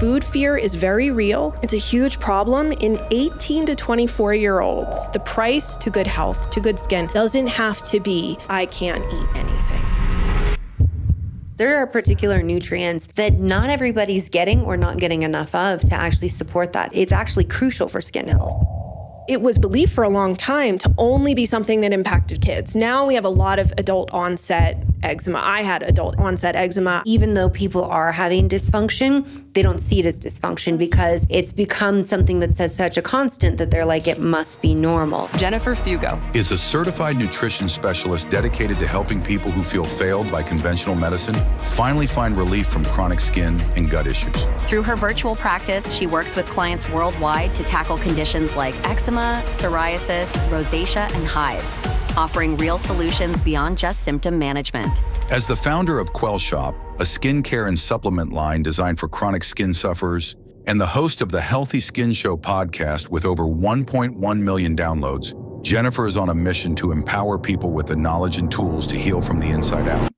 food fear is very real. It's a huge problem in 18 to 24-year-olds. The price to good health, to good skin, doesn't have to be, I can't eat anything. There are particular nutrients that not everybody's getting or not getting enough of to actually support that. It's actually crucial for skin health. It was believed for a long time to only be something that impacted kids. Now we have a lot of adult onset eczema. I had adult onset eczema. Even though people are having dysfunction, they don't see it as dysfunction because it's become something that's such a constant that they're like, it must be normal. Jennifer Fugo is a certified nutrition specialist dedicated to helping people who feel failed by conventional medicine finally find relief from chronic skin and gut issues. Through her virtual practice, she works with clients worldwide to tackle conditions like eczema, psoriasis, rosacea, and hives, offering real solutions beyond just symptom management. As the founder of Quell Shop, a skincare and supplement line designed for chronic skin sufferers, and the host of the Healthy Skin Show podcast with over 1.1 million downloads, Jennifer is on a mission to empower people with the knowledge and tools to heal from the inside out.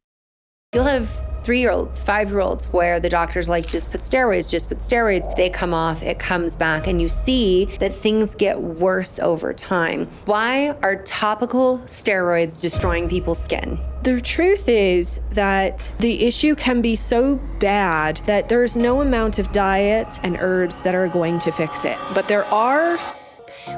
You'll have 3-year-olds, 5-year-olds, where the doctor's like, just put steroids. They come off, it comes back, and you see that things get worse over time. Why are topical steroids destroying people's skin? The truth is that the issue can be so bad that there's no amount of diet and herbs that are going to fix it. But there are.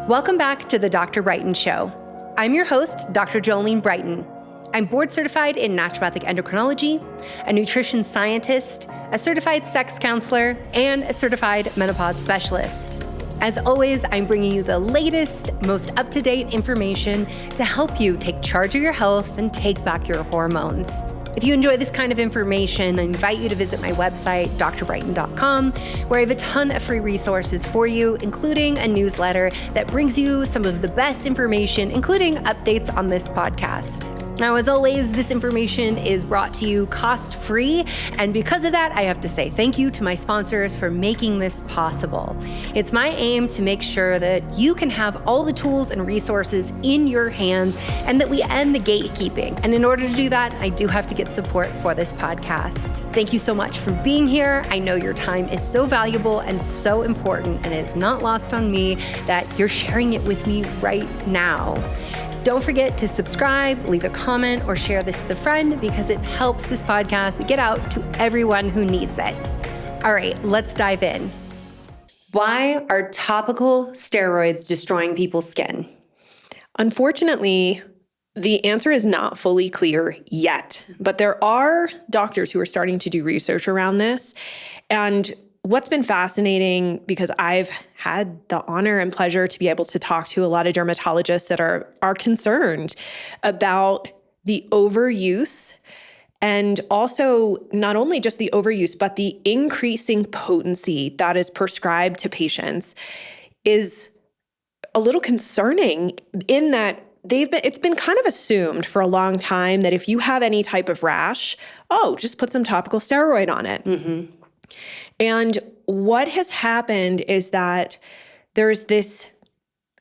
Welcome back to the Dr. Brighton Show. I'm your host, Dr. Jolene Brighton. I'm board certified in naturopathic endocrinology, a nutrition scientist, a certified sex counselor, and a certified menopause specialist. As always, I'm bringing you the latest, most up-to-date information to help you take charge of your health and take back your hormones. If you enjoy this kind of information, I invite you to visit my website, drbrighton.com, where I have a ton of free resources for you, including a newsletter that brings you some of the best information, including updates on this podcast. Now, as always, this information is brought to you cost-free, and because of that, I have to say thank you to my sponsors for making this possible. It's my aim to make sure that you can have all the tools and resources in your hands and that we end the gatekeeping. And in order to do that, I do have to get support for this podcast. Thank you so much for being here. I know your time is so valuable and so important, and it is not lost on me that you're sharing it with me right now. Don't forget to subscribe, leave a comment, or share this with a friend because it helps this podcast get out to everyone who needs it. All right, let's dive in. Why are topical steroids destroying people's skin? Unfortunately, the answer is not fully clear yet, but there are doctors who are starting to do research around this. And what's been fascinating, because I've had the honor and pleasure to be able to talk to a lot of dermatologists that are concerned about the overuse, and also not only just the overuse, but the increasing potency that is prescribed to patients is a little concerning in that it's been kind of assumed for a long time that if you have any type of rash, just put some topical steroid on it. Mm-hmm. And what has happened is that there's this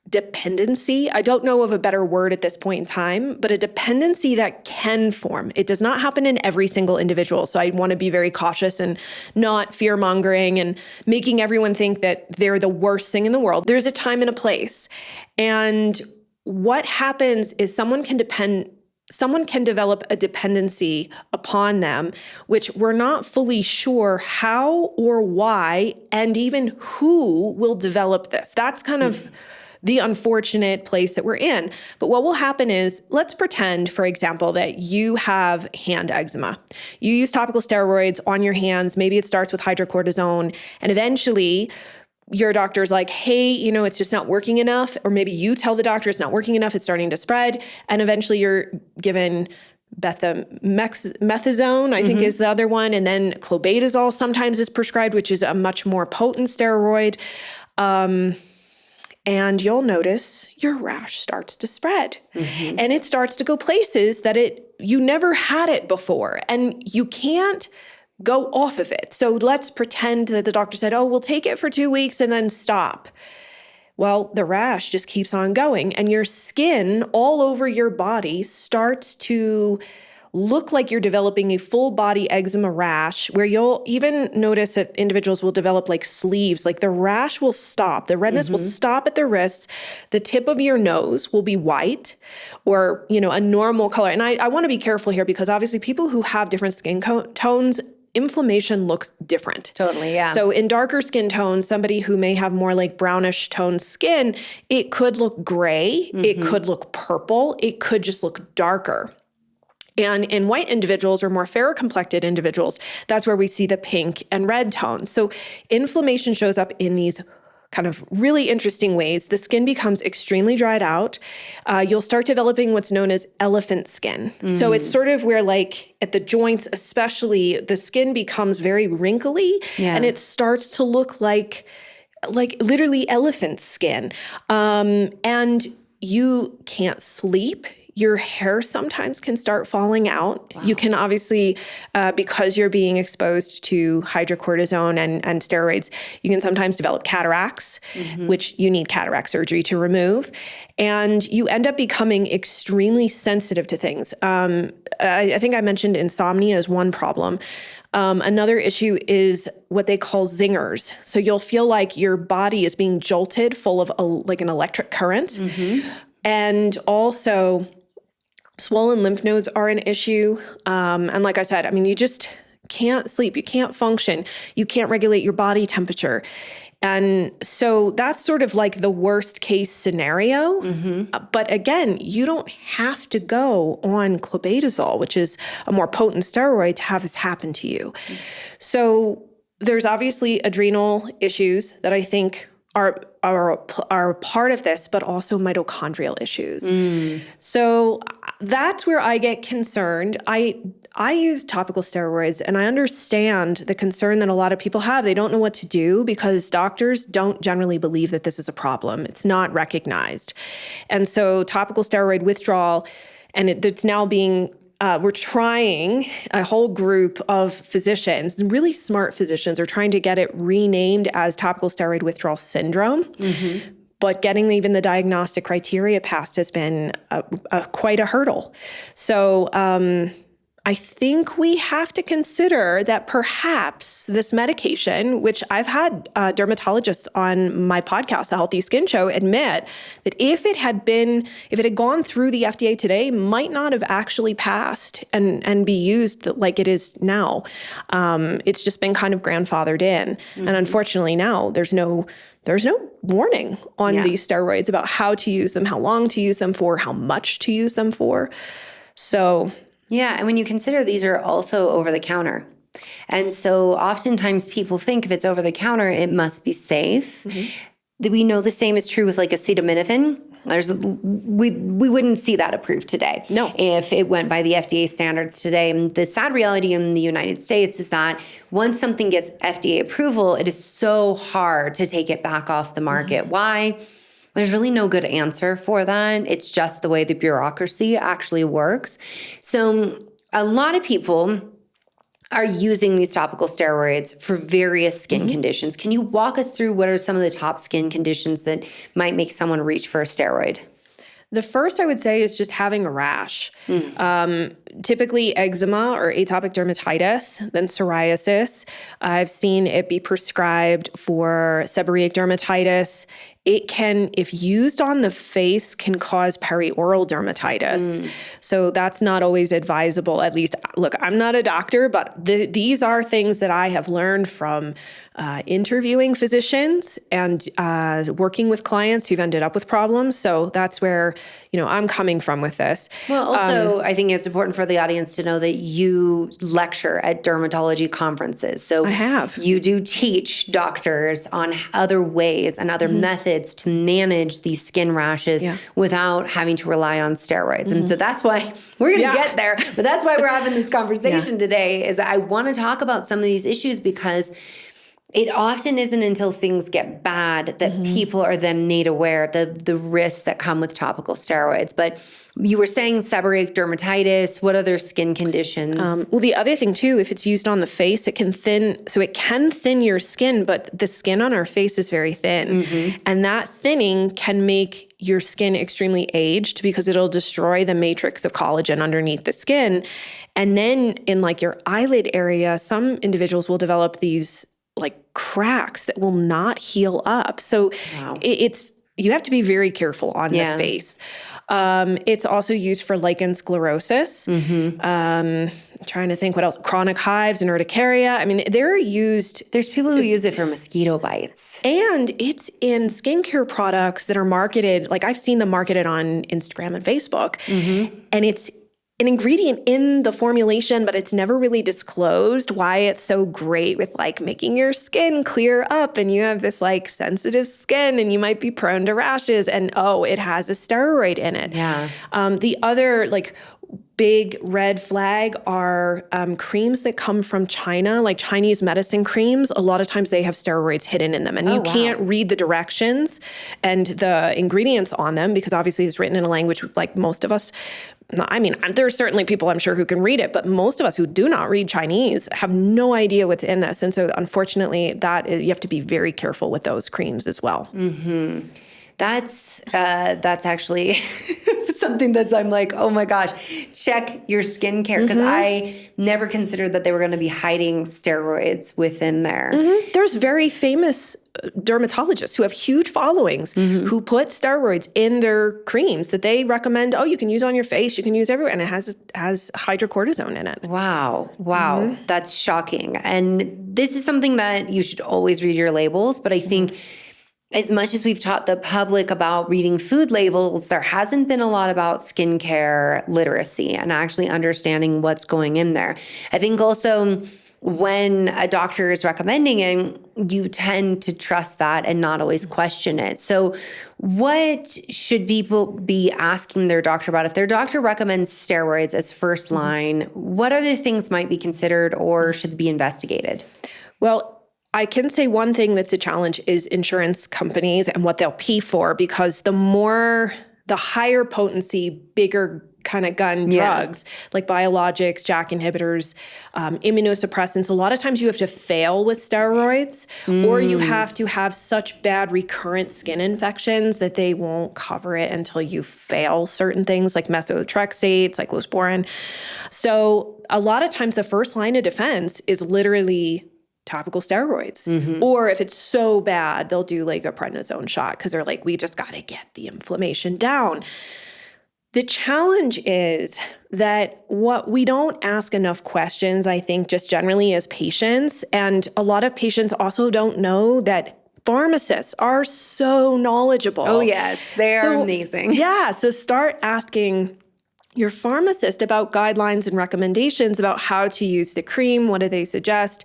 dependency. I don't know of a better word at this point in time, but a dependency that can form. It does not happen in every single individual. So I want to be very cautious and not fear-mongering and making everyone think that they're the worst thing in the world. There's a time and a place. And what happens is someone can develop a dependency upon them, which we're not fully sure how or why, and even who will develop this. That's kind of the unfortunate place that we're in. But what will happen is, let's pretend, for example, that you have hand eczema. You use topical steroids on your hands. Maybe it starts with hydrocortisone, and eventually your doctor's like, hey, it's just not working enough. Or maybe you tell the doctor it's not working enough, it's starting to spread. And eventually you're given methazone, I think is the other one. And then clobetasol sometimes is prescribed, which is a much more potent steroid. And you'll notice your rash starts to spread. Mm-hmm. And it starts to go places that you never had it before. And you can't go off of it. So let's pretend that the doctor said, we'll take it for 2 weeks and then stop. Well, the rash just keeps on going, and your skin all over your body starts to look like you're developing a full body eczema rash, where you'll even notice that individuals will develop like sleeves, like the rash will stop. The redness will stop at the wrists. The tip of your nose will be white or, a normal color. And I want to be careful here because obviously people who have different skin tones, inflammation looks different. Totally, yeah. So in darker skin tones, somebody who may have more like brownish toned skin, it could look gray, it could look purple, it could just look darker. And in white individuals or more fair-complected individuals, that's where we see the pink and red tones. So inflammation shows up in these kind of really interesting ways. The skin becomes extremely dried out. You'll start developing what's known as elephant skin. So it's sort of where like at the joints especially, the skin becomes very wrinkly and it starts to look like literally elephant skin. And you can't sleep. Your hair sometimes can start falling out. Wow. You can obviously, because you're being exposed to hydrocortisone and steroids, you can sometimes develop cataracts, which you need cataract surgery to remove. And you end up becoming extremely sensitive to things. I think I mentioned insomnia as one problem. Another issue is what they call zingers. So you'll feel like your body is being jolted full of like an electric current. And also, swollen lymph nodes are an issue. And like I said, I mean, you just can't sleep. You can't function. You can't regulate your body temperature. And so that's sort of like the worst case scenario. But again, you don't have to go on clobetasol, which is a more potent steroid, to have this happen to you. So there's obviously adrenal issues that I think are part of this, but also mitochondrial issues. So that's where I get concerned. I use topical steroids, and I understand the concern that a lot of people have. They don't know what to do because doctors don't generally believe that this is a problem. It's not recognized. And so topical steroid withdrawal, and it's now being we're trying, a whole group of physicians, really smart physicians, are trying to get it renamed as topical steroid withdrawal syndrome. But getting even the diagnostic criteria passed has been quite a hurdle. So I think we have to consider that perhaps this medication, which I've had dermatologists on my podcast, The Healthy Skin Show, admit that if it had gone through the FDA today, might not have actually passed and be used like it is now. It's just been kind of grandfathered in. And unfortunately now there's no warning on these steroids about how to use them, how long to use them for, how much to use them for. So yeah, and when you consider these are also over the counter. And so oftentimes people think if it's over the counter, it must be safe. We know the same is true with like acetaminophen. We wouldn't see that approved today. No. If it went by the FDA standards today. And the sad reality in the United States is that once something gets FDA approval, it is so hard to take it back off the market. Why? There's really no good answer for that. It's just the way the bureaucracy actually works. So a lot of people are using these topical steroids for various skin conditions. Can you walk us through what are some of the top skin conditions that might make someone reach for a steroid? the first I would say is just having a rash. Typically eczema or atopic dermatitis, then psoriasis. I've seen it be prescribed for seborrheic dermatitis. It can, if used on the face, can cause perioral dermatitis. So that's not always advisable. At least, look, I'm not a doctor, but these are things that I have learned from interviewing physicians and working with clients who've ended up with problems. So that's where, I'm coming from with this. Well, also, I think it's important for the audience to know that you lecture at dermatology conferences. So I have. You do teach doctors on other ways and other methods to manage these skin rashes without having to rely on steroids. And so that's why we're going to get there. But that's why we're having this conversation today, is I want to talk about some of these issues because it often isn't until things get bad that people are then made aware of the risks that come with topical steroids. But you were saying seborrheic dermatitis. What other skin conditions? Well, the other thing too, if it's used on the face, it can thin your skin, but the skin on our face is very thin. And that thinning can make your skin extremely aged because it'll destroy the matrix of collagen underneath the skin. And then in like your eyelid area, some individuals will develop these like cracks that will not heal up. So you have to be very careful on the face. It's also used for lichen sclerosis. Trying to think what else. Chronic hives and urticaria. I mean, they're used. There's people who use it for mosquito bites. And it's in skincare products that are marketed. Like I've seen them marketed on Instagram and Facebook. And it's an ingredient in the formulation, but it's never really disclosed why it's so great with like making your skin clear up and you have this like sensitive skin and you might be prone to rashes and it has a steroid in it. The other like big red flag are creams that come from China, like Chinese medicine creams. A lot of times they have steroids hidden in them and you can't read the directions and the ingredients on them because obviously it's written in a language like most of us. I mean, there's certainly people I'm sure who can read it, but most of us who do not read Chinese have no idea what's in this. And so unfortunately, you have to be very careful with those creams as well. That's actually something that's I'm like, oh my gosh, check your skincare because I never considered that they were going to be hiding steroids within there. There's very famous dermatologists who have huge followings who put steroids in their creams that they recommend, you can use on your face, you can use everywhere, and it has hydrocortisone in it. Wow. That's shocking. And this is something that you should always read your labels, but I think as much as we've taught the public about reading food labels, there hasn't been a lot about skincare literacy and actually understanding what's going in there. I think also when a doctor is recommending it, you tend to trust that and not always question it. So what should people be asking their doctor about? If their doctor recommends steroids as first line, what other things might be considered or should be investigated? Well, I can say one thing that's a challenge is insurance companies and what they'll pay for, because the higher potency, bigger kind of gun drugs like biologics, JAK inhibitors, immunosuppressants, a lot of times you have to fail with steroids or you have to have such bad recurrent skin infections that they won't cover it until you fail certain things like methotrexate, cyclosporin. So a lot of times the first line of defense is literally topical steroids. Or if it's so bad, they'll do like a prednisone shot because they're like, we just got to get the inflammation down. The challenge is that what we don't ask enough questions, I think, just generally as patients. And a lot of patients also don't know that pharmacists are so knowledgeable. Oh, yes. They're amazing. Yeah. So start asking your pharmacist about guidelines and recommendations about how to use the cream. What do they suggest?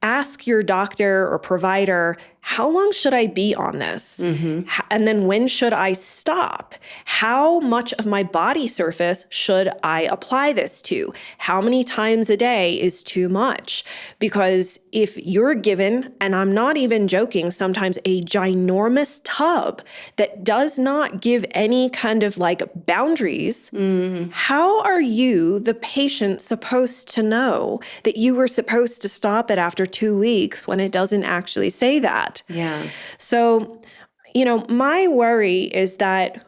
Ask your doctor or provider, how long should I be on this? And then when should I stop? How much of my body surface should I apply this to? How many times a day is too much? Because if you're given, and I'm not even joking, sometimes a ginormous tub that does not give any kind of like boundaries, how are you, the patient, supposed to know that you were supposed to stop it after 2 weeks when it doesn't actually say that? Yeah. So, my worry is that,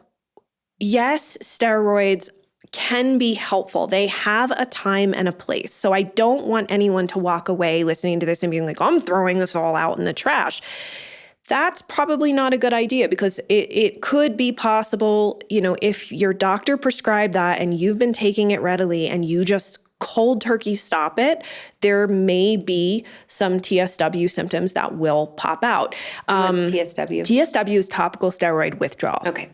yes, steroids can be helpful. They have a time and a place. So I don't want anyone to walk away listening to this and being like, I'm throwing this all out in the trash. That's probably not a good idea because it could be possible, if your doctor prescribed that and you've been taking it readily and you just cold turkey stop it, there may be some TSW symptoms that will pop out. What's TSW? TSW is topical steroid withdrawal. Okay.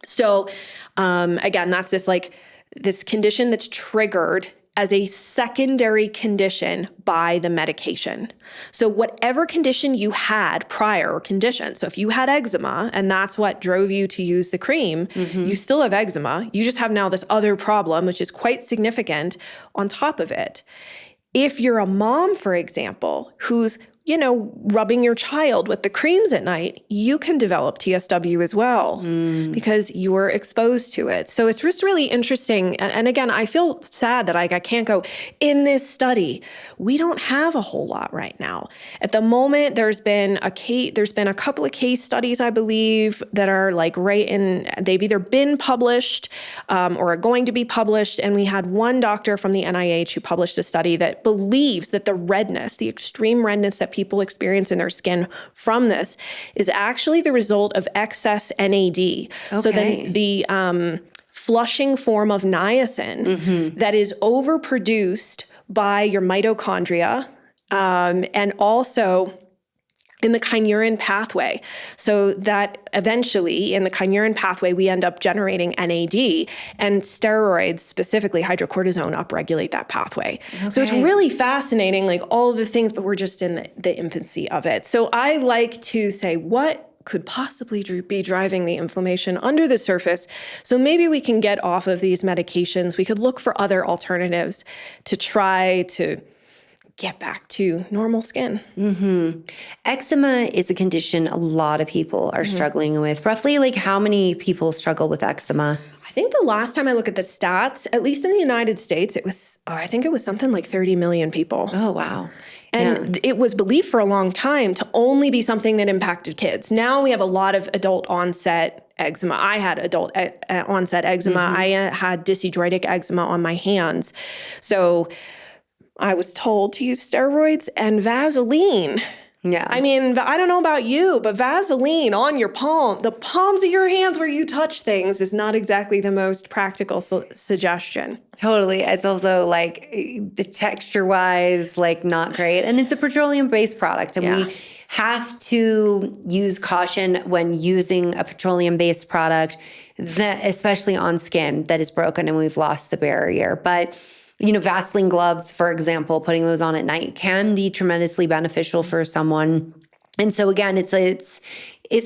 So again, that's this condition that's triggered as a secondary condition by the medication. So whatever condition you had prior condition, so if you had eczema and that's what drove you to use the cream, you still have eczema. You just have now this other problem, which is quite significant on top of it. If you're a mom, for example, who's rubbing your child with the creams at night, you can develop TSW as well because you were exposed to it. So it's just really interesting. And again, I feel sad that I can't go in this study. We don't have a whole lot right now. At the moment, there's been a couple of case studies, I believe, that are like they've either been published or are going to be published. And we had one doctor from the NIH who published a study that believes that the extreme redness that people experience in their skin from this is actually the result of excess NAD. Okay. So the flushing form of niacin that is overproduced by your mitochondria and also in the kynurin pathway. So that eventually in the kynurin pathway, we end up generating NAD, and steroids, specifically hydrocortisone, upregulate that pathway. Okay. So it's really fascinating, like all of the things, but we're just in the infancy of it. So I like to say, what could possibly be driving the inflammation under the surface? So maybe we can get off of these medications. We could look for other alternatives to try to get back to normal skin. Eczema is a condition a lot of people are struggling with. Roughly, like how many people struggle with eczema? I think the last time I looked at the stats, at least in the United States, I think it was something like 30 million people. Oh, wow. And it was believed for a long time to only be something that impacted kids. Now we have a lot of adult onset eczema. I had adult onset eczema. I had dyshidrotic eczema on my hands. So I was told to use steroids and Vaseline. Yeah. I mean, I don't know about you, but Vaseline on your palm, the palms of your hands where you touch things, is not exactly the most practical suggestion. Totally. It's also like the texture-wise, like not great. And it's a petroleum-based product. And we have to use caution when using a petroleum-based product, that, especially on skin that is broken and we've lost the barrier. But Vaseline gloves, for example, putting those on at night can be tremendously beneficial for someone. And so again, it's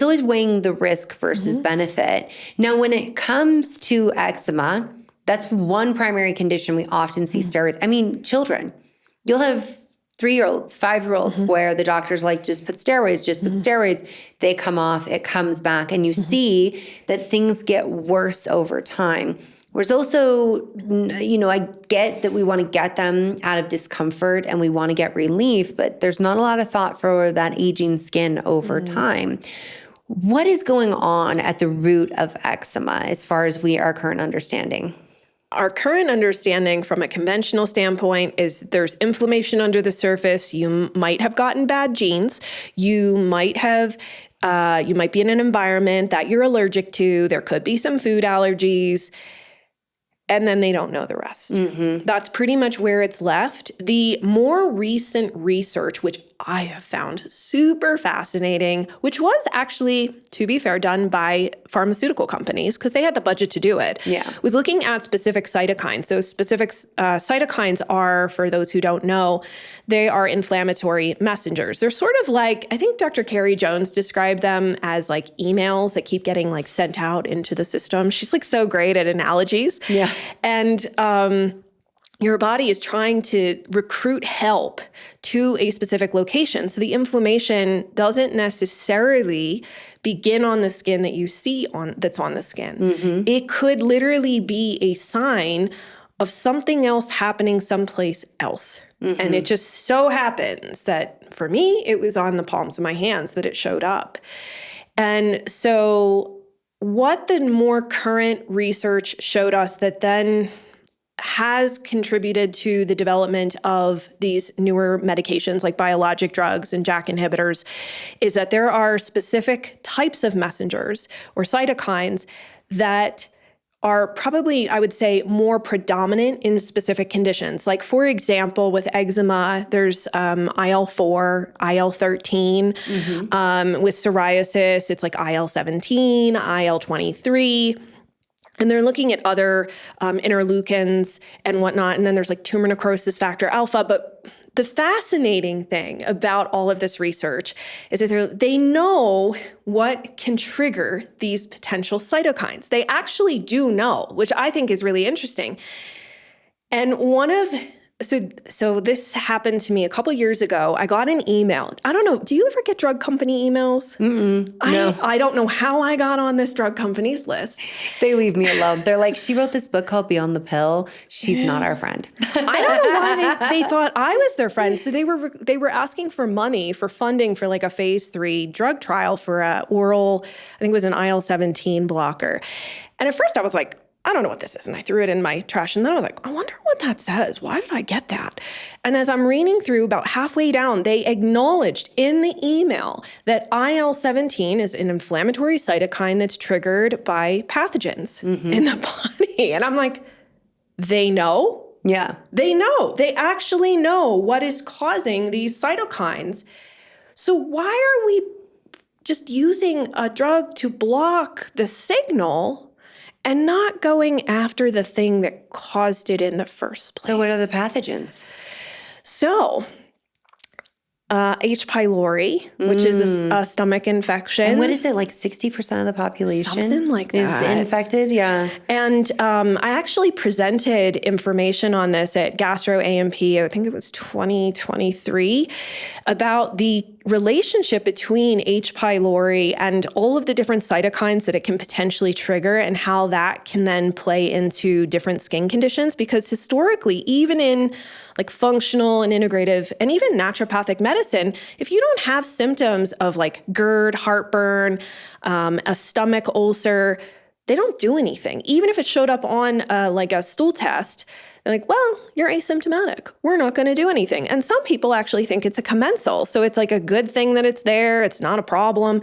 always weighing the risk versus benefit. Now, when it comes to eczema, that's one primary condition we often see steroids. I mean, children, you'll have 3-year-olds, 5-year-olds where the doctor's like, just put steroids. They come off, it comes back, and you see that things get worse over time. There's also, I get that we want to get them out of discomfort and we want to get relief, but there's not a lot of thought for that aging skin over time. What is going on at the root of eczema as far as our current understanding? Our current understanding from a conventional standpoint is there's inflammation under the surface. You might have gotten bad genes. You might be in an environment that you're allergic to. There could be some food allergies. And then they don't know the rest. That's pretty much where it's left. The more recent research, which I have found super fascinating, which was actually, to be fair, done by pharmaceutical companies because they had the budget to do it, was looking at specific cytokines. So specific cytokines are, for those who don't know, they are inflammatory messengers. They're sort of like, I think Dr. Carrie Jones described them as like emails that keep getting like sent out into the system. She's like so great at analogies. Yeah. And your body is trying to recruit help to a specific location. So the inflammation doesn't necessarily begin on the skin that you see that's on the skin. It could literally be a sign of something else happening someplace else. And it just so happens that for me, it was on the palms of my hands that it showed up. And so what the more current research showed us that then has contributed to the development of these newer medications like biologic drugs and JAK inhibitors is that there are specific types of messengers or cytokines that are probably, I would say, more predominant in specific conditions. Like, for example, with eczema, there's IL-4, IL-13. With psoriasis, it's like IL-17, IL-23. And they're looking at other interleukins and whatnot. And then there's like tumor necrosis factor alpha. But the fascinating thing about all of this research is that they know what can trigger these potential cytokines. They actually do know, which I think is really interesting. And So this happened to me a couple years ago. I got an email. I don't know. Do you ever get drug company emails? No. I don't know how I got on this drug company's list. They leave me alone. They're like, she wrote this book called Beyond the Pill. She's not our friend. I don't know why they thought I was their friend. So they were asking for money for funding for like a phase 3 drug trial for a oral, I think it was an IL-17 blocker. And at first I was like, I don't know what this is. And I threw it in my trash. And then I was like, I wonder what that says. Why did I get that? And as I'm reading through, about halfway down, they acknowledged in the email that IL-17 is an inflammatory cytokine that's triggered by pathogens in the body. And I'm like, they know? Yeah. They know. They actually know what is causing these cytokines. So why are we just using a drug to block the signal and not going after the thing that caused it in the first place? So what are the pathogens? So, H. pylori, which is a stomach infection. And what is it, like 60% of the population? Something like that. Is infected, yeah. And I actually presented information on this at Gastro AMP, I think it was 2023, about the relationship between H. pylori and all of the different cytokines that it can potentially trigger and how that can then play into different skin conditions. Because historically, even in like functional and integrative and even naturopathic medicine, if you don't have symptoms of like GERD, heartburn, a stomach ulcer, they don't do anything. Even if it showed up on like a stool test, they're like, well, you're asymptomatic. We're not going to do anything. And some people actually think it's a commensal. So it's like a good thing that it's there. It's not a problem.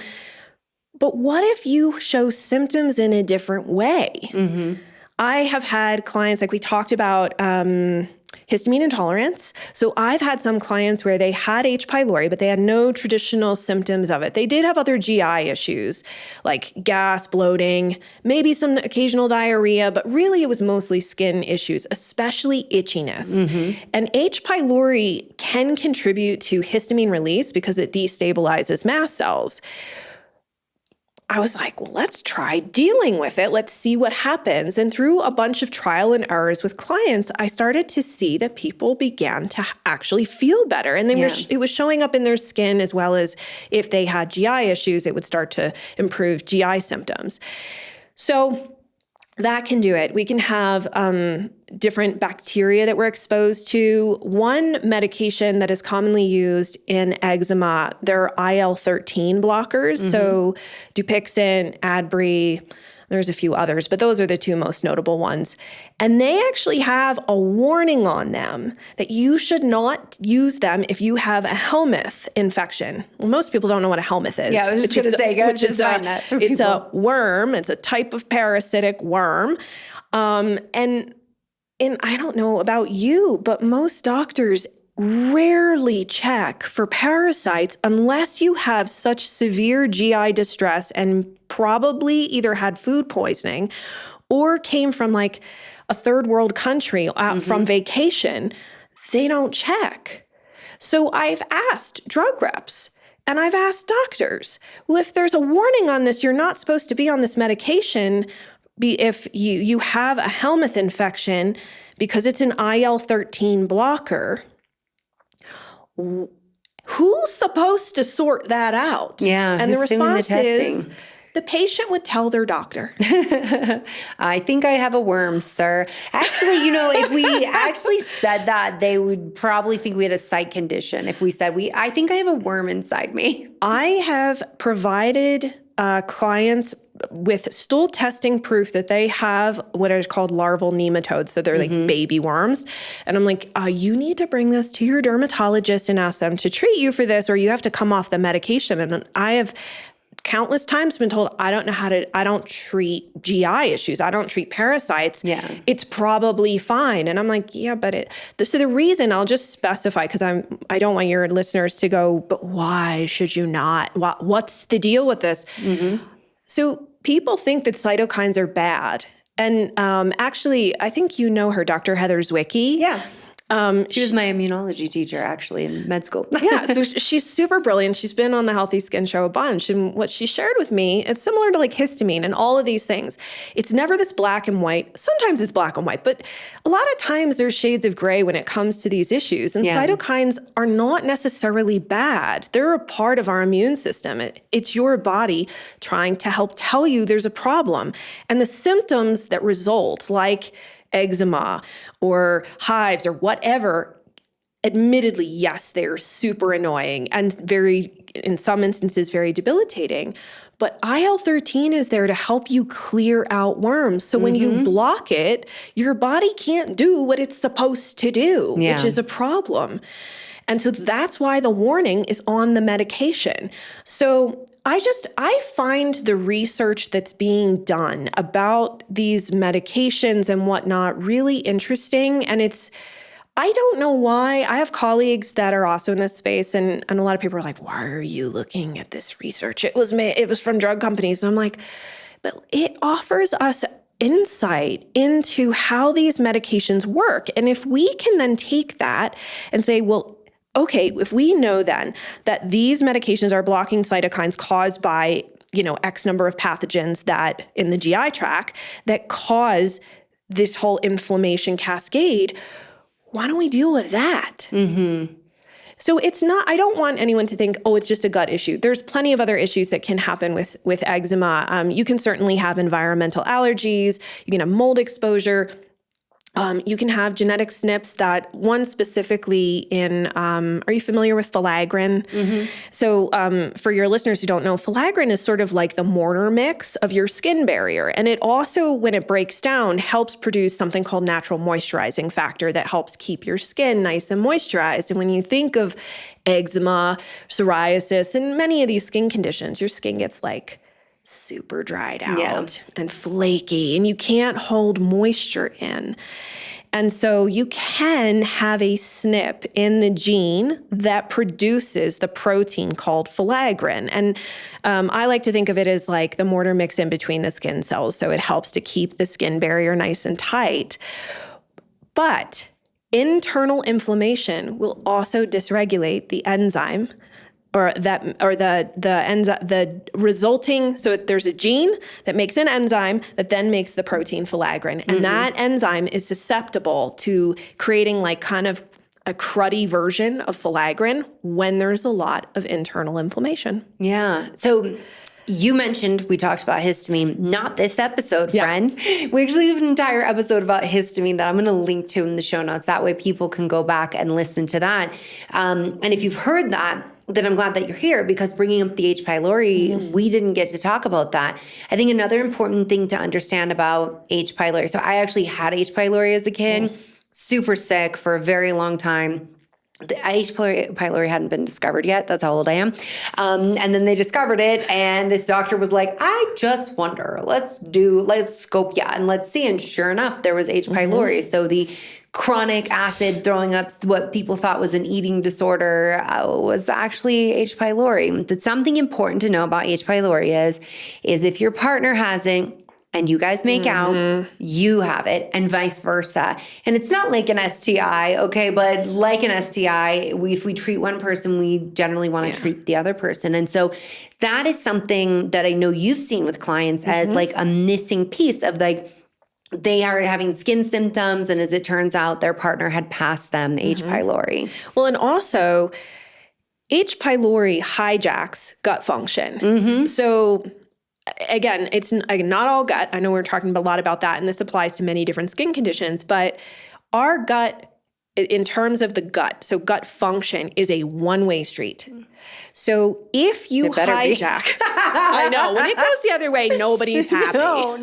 But what if you show symptoms in a different way? I have had clients, like we talked about, histamine intolerance. So I've had some clients where they had H. pylori, but they had no traditional symptoms of it. They did have other GI issues like gas, bloating, maybe some occasional diarrhea, but really it was mostly skin issues, especially itchiness. And H. pylori can contribute to histamine release because it destabilizes mast cells. I was like, well, let's try dealing with it. Let's see what happens. And through a bunch of trial and errors with clients, I started to see that people began to actually feel better. And it was showing up in their skin, as well as if they had GI issues, it would start to improve GI symptoms. So that can do it. We can have different bacteria that we're exposed to. One medication that is commonly used in eczema, they're IL-13 blockers. So Dupixent, Adbry, there's a few others, but those are the two most notable ones. And they actually have a warning on them that you should not use them if you have a helminth infection. Well, most people don't know what a helminth is. Yeah, I was just going to say, it's a worm. It's a type of parasitic worm. And I don't know about you, but most doctors rarely check for parasites unless you have such severe GI distress and probably either had food poisoning or came from like a third world country from vacation. They don't check. So I've asked drug reps and I've asked doctors, well, if there's a warning on this, you're not supposed to be on this medication if you have a helminth infection because it's an IL-13 blocker. Who's supposed to sort that out? Yeah, and the who's doing the response is testing? the patient would tell their doctor. I think I have a worm, sir. Actually, if we actually said that, they would probably think we had a psych condition. If we said, I think I have a worm inside me. I have provided clients with stool testing proof that they have what are called larval nematodes. So they're like baby worms. And I'm like, you need to bring this to your dermatologist and ask them to treat you for this, or you have to come off the medication. And I have countless times been told, I don't treat GI issues. I don't treat parasites. Yeah. It's probably fine. And I'm like, yeah, but so the reason, I'll just specify, because I don't want your listeners to go, but why should you not? What's the deal with this? So people think that cytokines are bad. And actually, I think you know her, Dr. Heather Zwicky. Yeah. She was my immunology teacher, actually, in med school. Yeah, so she's super brilliant. She's been on the Healthy Skin Show a bunch. And what she shared with me, it's similar to like histamine and all of these things. It's never this black and white. Sometimes it's black and white, but a lot of times there's shades of gray when it comes to these issues. And cytokines are not necessarily bad. They're a part of our immune system. It's your body trying to help tell you there's a problem. And the symptoms that result, like eczema or hives or whatever, admittedly, yes, they're super annoying and in some instances, very debilitating. But IL-13 is there to help you clear out worms. So when you block it, your body can't do what it's supposed to do, which is a problem. And so that's why the warning is on the medication. So I find the research that's being done about these medications and whatnot really interesting. And I don't know why. I have colleagues that are also in this space, and a lot of people are like, why are you looking at this research? It was from drug companies. And I'm like, but it offers us insight into how these medications work. And if we can then take that and say, well, okay, if we know then that these medications are blocking cytokines caused by, X number of pathogens that in the GI tract that cause this whole inflammation cascade, why don't we deal with that? So it's not, I don't want anyone to think, oh, it's just a gut issue. There's plenty of other issues that can happen with eczema. You can certainly have environmental allergies. You can have mold exposure. You can have genetic SNPs that one specifically are you familiar with filaggrin? So for your listeners who don't know, filaggrin is sort of like the mortar mix of your skin barrier. And it also, when it breaks down, helps produce something called natural moisturizing factor that helps keep your skin nice and moisturized. And when you think of eczema, psoriasis, and many of these skin conditions, your skin gets like super dried out and flaky, and you can't hold moisture in. And so you can have a SNP in the gene that produces the protein called filaggrin. And I like to think of it as like the mortar mix in between the skin cells. So it helps to keep the skin barrier nice and tight. But internal inflammation will also dysregulate the enzyme the resulting, so there's a gene that makes an enzyme that then makes the protein filaggrin. And that enzyme is susceptible to creating like kind of a cruddy version of filaggrin when there's a lot of internal inflammation. Yeah. So you mentioned, we talked about histamine, not this episode, friends. We actually have an entire episode about histamine that I'm going to link to in the show notes. That way people can go back and listen to that. And if you've heard that, then I'm glad that you're here, because bringing up the H. pylori, we didn't get to talk about that. I think another important thing to understand about H. pylori. So I actually had H. pylori as a kid, super sick for a very long time. The H. pylori hadn't been discovered yet. That's how old I am. And then they discovered it, and this doctor was like, I just wonder, let's scope ya and let's see. And sure enough, there was H. pylori. So the chronic acid throwing up, what people thought was an eating disorder, was actually H. pylori. But something important to know about H. pylori is if your partner has it and you guys make out, you have it, and vice versa. And it's not like an STI, okay? But like an STI, if we treat one person, we generally want to treat the other person. And so that is something that I know you've seen with clients as like a missing piece of like, they are having skin symptoms, and as it turns out, their partner had passed them H. pylori. Well, and also, H. pylori hijacks gut function. So again, it's not all gut. I know we're talking a lot about that, and this applies to many different skin conditions, but our gut, in terms of the gut, so gut function is a one-way street. So if you hijack, I know, when it goes the other way, nobody's happy. No.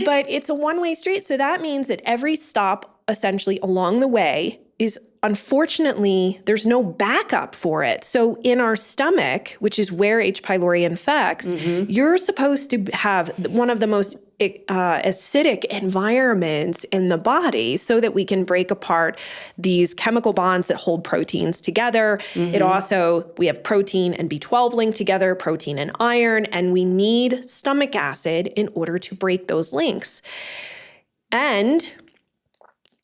But it's a one-way street. So that means that every stop essentially along the way is, unfortunately, there's no backup for it. So in our stomach, which is where H. pylori infects, you're supposed to have one of the most acidic environments in the body so that we can break apart these chemical bonds that hold proteins together. It also, we have protein and B12 linked together, protein and iron, and we need stomach acid in order to break those links. And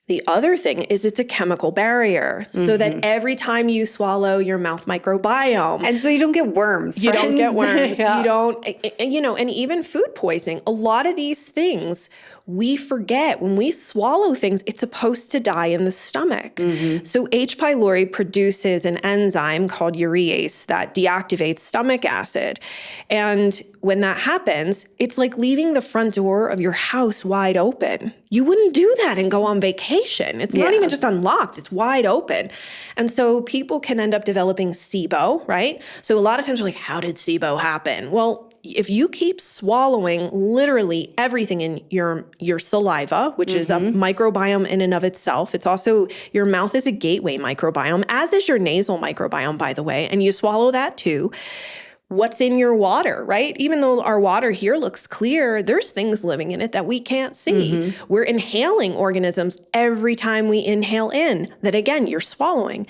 The other thing is it's a chemical barrier so that every time you swallow your mouth microbiome. And so you don't get worms. You don't get worms. Yeah. You don't, and even food poisoning. A lot of these things we forget. When we swallow things, it's supposed to die in the stomach. So H. pylori produces an enzyme called urease that deactivates stomach acid. And when that happens, it's like leaving the front door of your house wide open. You wouldn't do that and go on vacation. It's not even just unlocked, it's wide open. And so people can end up developing SIBO, right? So a lot of times we're like, how did SIBO happen? Well, if you keep swallowing literally everything in your saliva, which is a microbiome in and of itself, it's also, your mouth is a gateway microbiome, as is your nasal microbiome, by the way, and you swallow that too. What's in your water, right? Even though our water here looks clear, there's things living in it that we can't see. We're inhaling organisms every time we inhale in that, again, you're swallowing.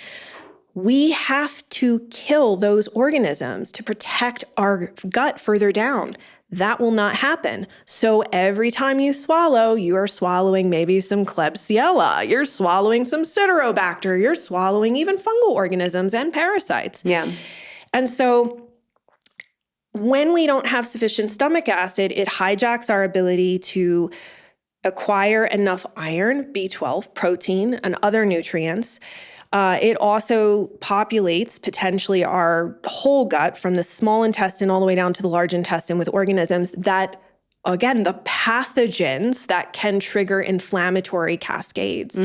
We have to kill those organisms to protect our gut further down. That will not happen. So every time you swallow, you are swallowing maybe some Klebsiella, you're swallowing some Siderobacter, you're swallowing even fungal organisms and parasites. Yeah. And so when we don't have sufficient stomach acid, it hijacks our ability to acquire enough iron, B12, protein, and other nutrients. It also populates potentially our whole gut from the small intestine all the way down to the large intestine with organisms that, again, the pathogens that can trigger inflammatory cascades.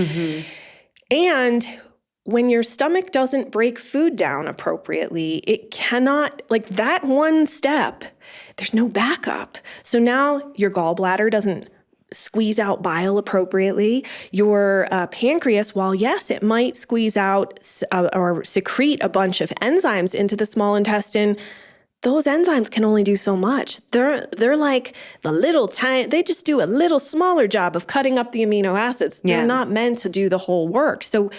And when your stomach doesn't break food down appropriately, it cannot, like that one step, there's no backup. So now your gallbladder doesn't squeeze out bile appropriately. Your pancreas, while yes, it might squeeze out or secrete a bunch of enzymes into the small intestine, those enzymes can only do so much. They're like the little tiny, they just do a little smaller job of cutting up the amino acids. They're not meant to do the whole work. So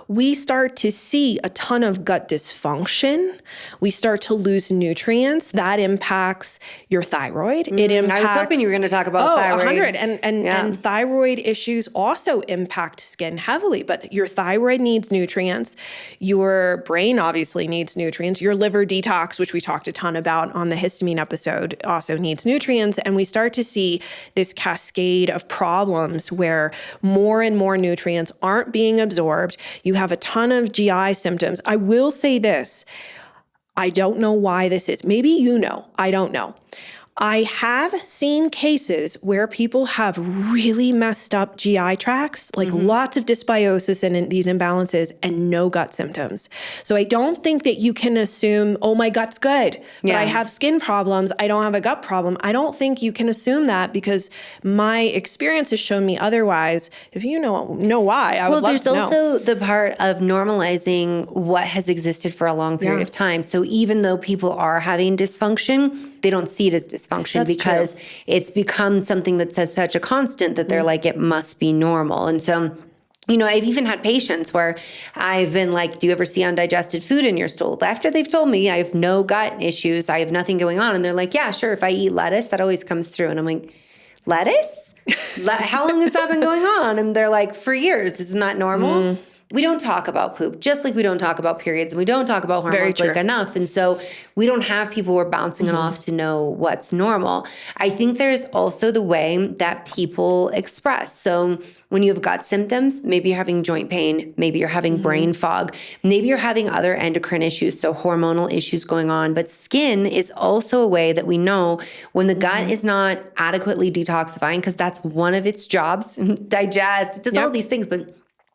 we start to see a ton of gut dysfunction. We start to lose nutrients. That impacts your thyroid. It impacts. I was hoping you were going to talk about thyroid. 100. And thyroid issues also impact skin heavily. But your thyroid needs nutrients. Your brain obviously needs nutrients. Your liver detox, which we talked a ton about on the histamine episode, also needs nutrients. And we start to see this cascade of problems where more and more nutrients aren't being absorbed. You have a ton of GI symptoms. I will say this. I don't know why this is. Maybe you know. I don't know. I have seen cases where people have really messed up GI tracts, like lots of dysbiosis and these imbalances and no gut symptoms. So I don't think that you can assume, oh, my gut's good, but I have skin problems. I don't have a gut problem. I don't think you can assume that because my experience has shown me otherwise. If you know why, I would love to know. Well, there's also the part of normalizing what has existed for a long period of time. So even though people are having dysfunction, they don't see it as dysfunction because it's become something that's such a constant that they're like, it must be normal. And so, you know, I've even had patients where I've been like, do you ever see undigested food in your stool? After they've told me I have no gut issues, I have nothing going on. And they're like, yeah, sure. If I eat lettuce, that always comes through. And I'm like, lettuce? How long has that been going on? And they're like, for years. Isn't that normal? We don't talk about poop, just like we don't talk about periods and we don't talk about hormones like enough. And so we don't have people who are bouncing it off to know what's normal. I think there's also the way that people express. So when you have gut symptoms, maybe you're having joint pain, maybe you're having brain fog, maybe you're having other endocrine issues, so hormonal issues going on. But skin is also a way that we know when the gut is not adequately detoxifying, because that's one of its jobs, digest, it does all these things, but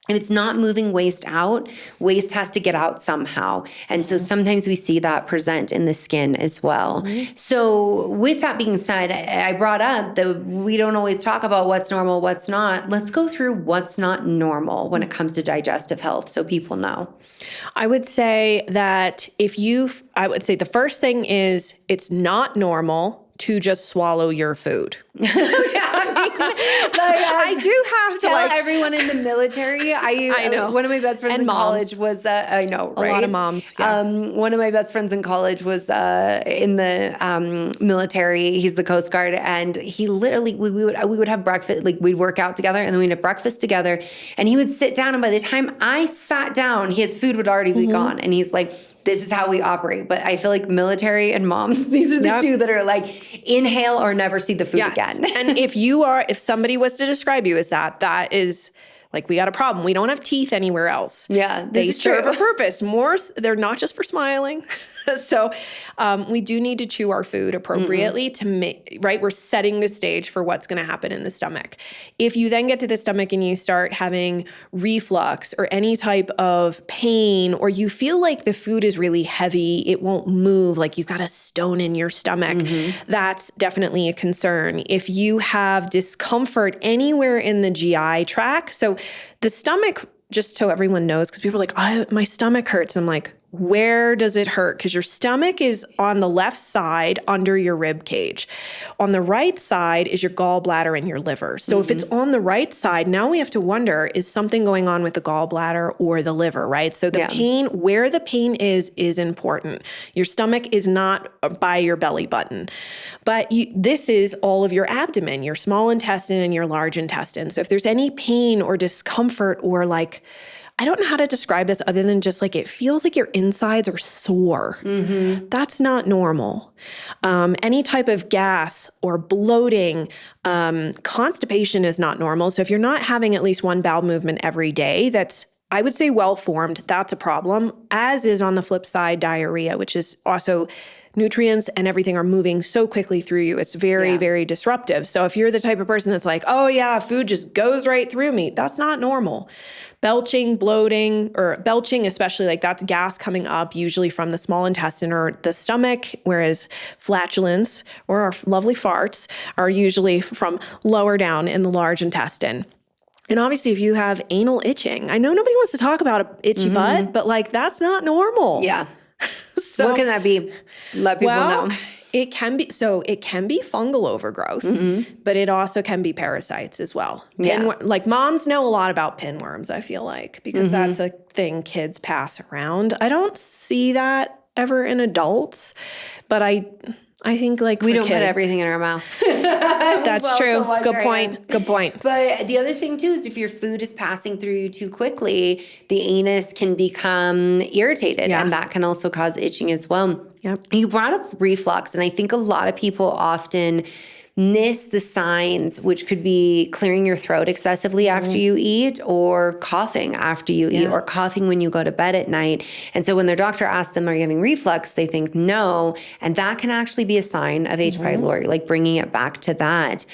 if it's not moving waste out, waste has to get out somehow. And so sometimes we see that present in the skin as well. So with that being said, I brought up that we don't always talk about what's normal, what's not. Let's go through what's not normal when it comes to digestive health so people know. I would say that I would say the first thing is it's not normal to just swallow your food. I do have to tell everyone in the military. I know. One of my best friends in college was, I know, right? A lot of moms. Yeah. One of my best friends in college was in the military. He's the Coast Guard, and he literally, we would have breakfast, like we'd work out together, and then we'd have breakfast together, and he would sit down, and by the time I sat down, his food would already be gone, and he's like, this is how we operate. But I feel like military and moms, these are the two that are like, inhale or never see the food again. And if somebody was to describe you as that is like, we got a problem. We don't have teeth anywhere else. Yeah, they serve a purpose. They're not just for smiling. So we do need to chew our food appropriately to make, right? We're setting the stage for what's going to happen in the stomach. If you then get to the stomach and you start having reflux or any type of pain, or you feel like the food is really heavy, it won't move, like you've got a stone in your stomach, that's definitely a concern. If you have discomfort anywhere in the GI tract, so the stomach, just so everyone knows, because people are like, oh, my stomach hurts. I'm like, where does it hurt? Because your stomach is on the left side under your rib cage. On the right side is your gallbladder and your liver. So if it's on the right side, now we have to wonder, is something going on with the gallbladder or the liver, right? So the pain, where the pain is important. Your stomach is not by your belly button. But this is all of your abdomen, your small intestine and your large intestine. So if there's any pain or discomfort or like, I don't know how to describe this other than just like it feels like your insides are sore. That's not normal. Any type of gas or bloating, constipation is not normal. So if you're not having at least one bowel movement every day, that's, I would say, well-formed, that's a problem, as is on the flip side diarrhea, which is also nutrients and everything are moving so quickly through you. It's very, very disruptive. So if you're the type of person that's like, oh yeah, food just goes right through me, that's not normal. Belching, bloating, or belching especially, like that's gas coming up usually from the small intestine or the stomach, whereas flatulence or our lovely farts are usually from lower down in the large intestine. And obviously if you have anal itching, I know nobody wants to talk about an itchy butt, but like that's not normal. Yeah. So, what can that be? Let people know. It can be fungal overgrowth, but it also can be parasites as well. Like moms know a lot about pinworms, I feel like, because that's a thing kids pass around. I don't see that ever in adults, but I think like we don't kids, put everything in our mouth. That's true. Good point. Good point. But the other thing too is if your food is passing through you too quickly, the anus can become irritated, and that can also cause itching as well. Yep. You brought up reflux, and I think a lot of people often miss the signs, which could be clearing your throat excessively after you eat, or coughing after you eat, or coughing when you go to bed at night. And so when their doctor asks them, are you having reflux? They think no. And that can actually be a sign of H. pylori, like bringing it back to that.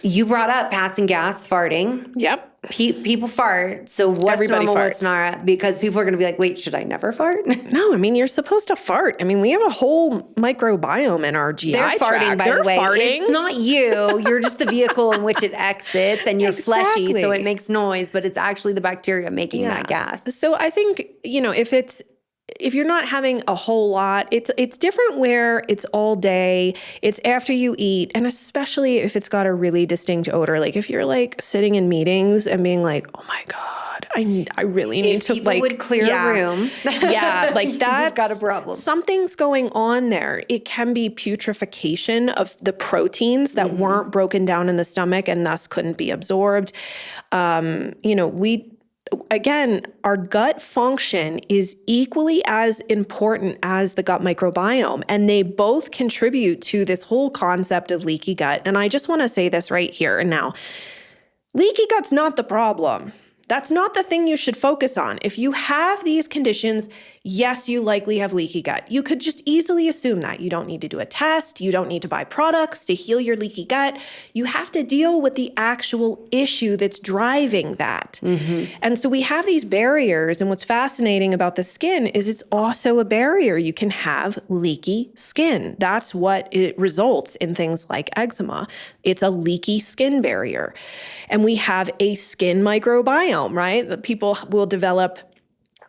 You brought up passing gas, farting. Yep. People fart. So what's Everybody normal, farts. what's not? Because people are going to be like, wait, should I never fart? No, I mean, you're supposed to fart. I mean, we have a whole microbiome in our GI They're farting, tract. by the way. Farting. It's not you. You're just the vehicle in which it exits, and you're fleshy, so it makes noise, but it's actually the bacteria making that gas. So I think, if you're not having a whole lot, it's different where it's all day, it's after you eat, and especially if it's got a really distinct odor. Like if you're like sitting in meetings and being like, oh my God, I really need to like. If people would clear a room. Like that's You've got a problem. Something's going on there. It can be putrefaction of the proteins that weren't broken down in the stomach and thus couldn't be absorbed. Again, our gut function is equally as important as the gut microbiome, and they both contribute to this whole concept of leaky gut. And I just want to say this right here and now. Leaky gut's not the problem. That's not the thing you should focus on. If you have these conditions, yes, you likely have leaky gut. You could just easily assume that. You don't need to do a test. You don't need to buy products to heal your leaky gut. You have to deal with the actual issue that's driving that. And so we have these barriers. And what's fascinating about the skin is it's also a barrier. You can have leaky skin. That's what it results in things like eczema. It's a leaky skin barrier. And we have a skin microbiome, right? That people will develop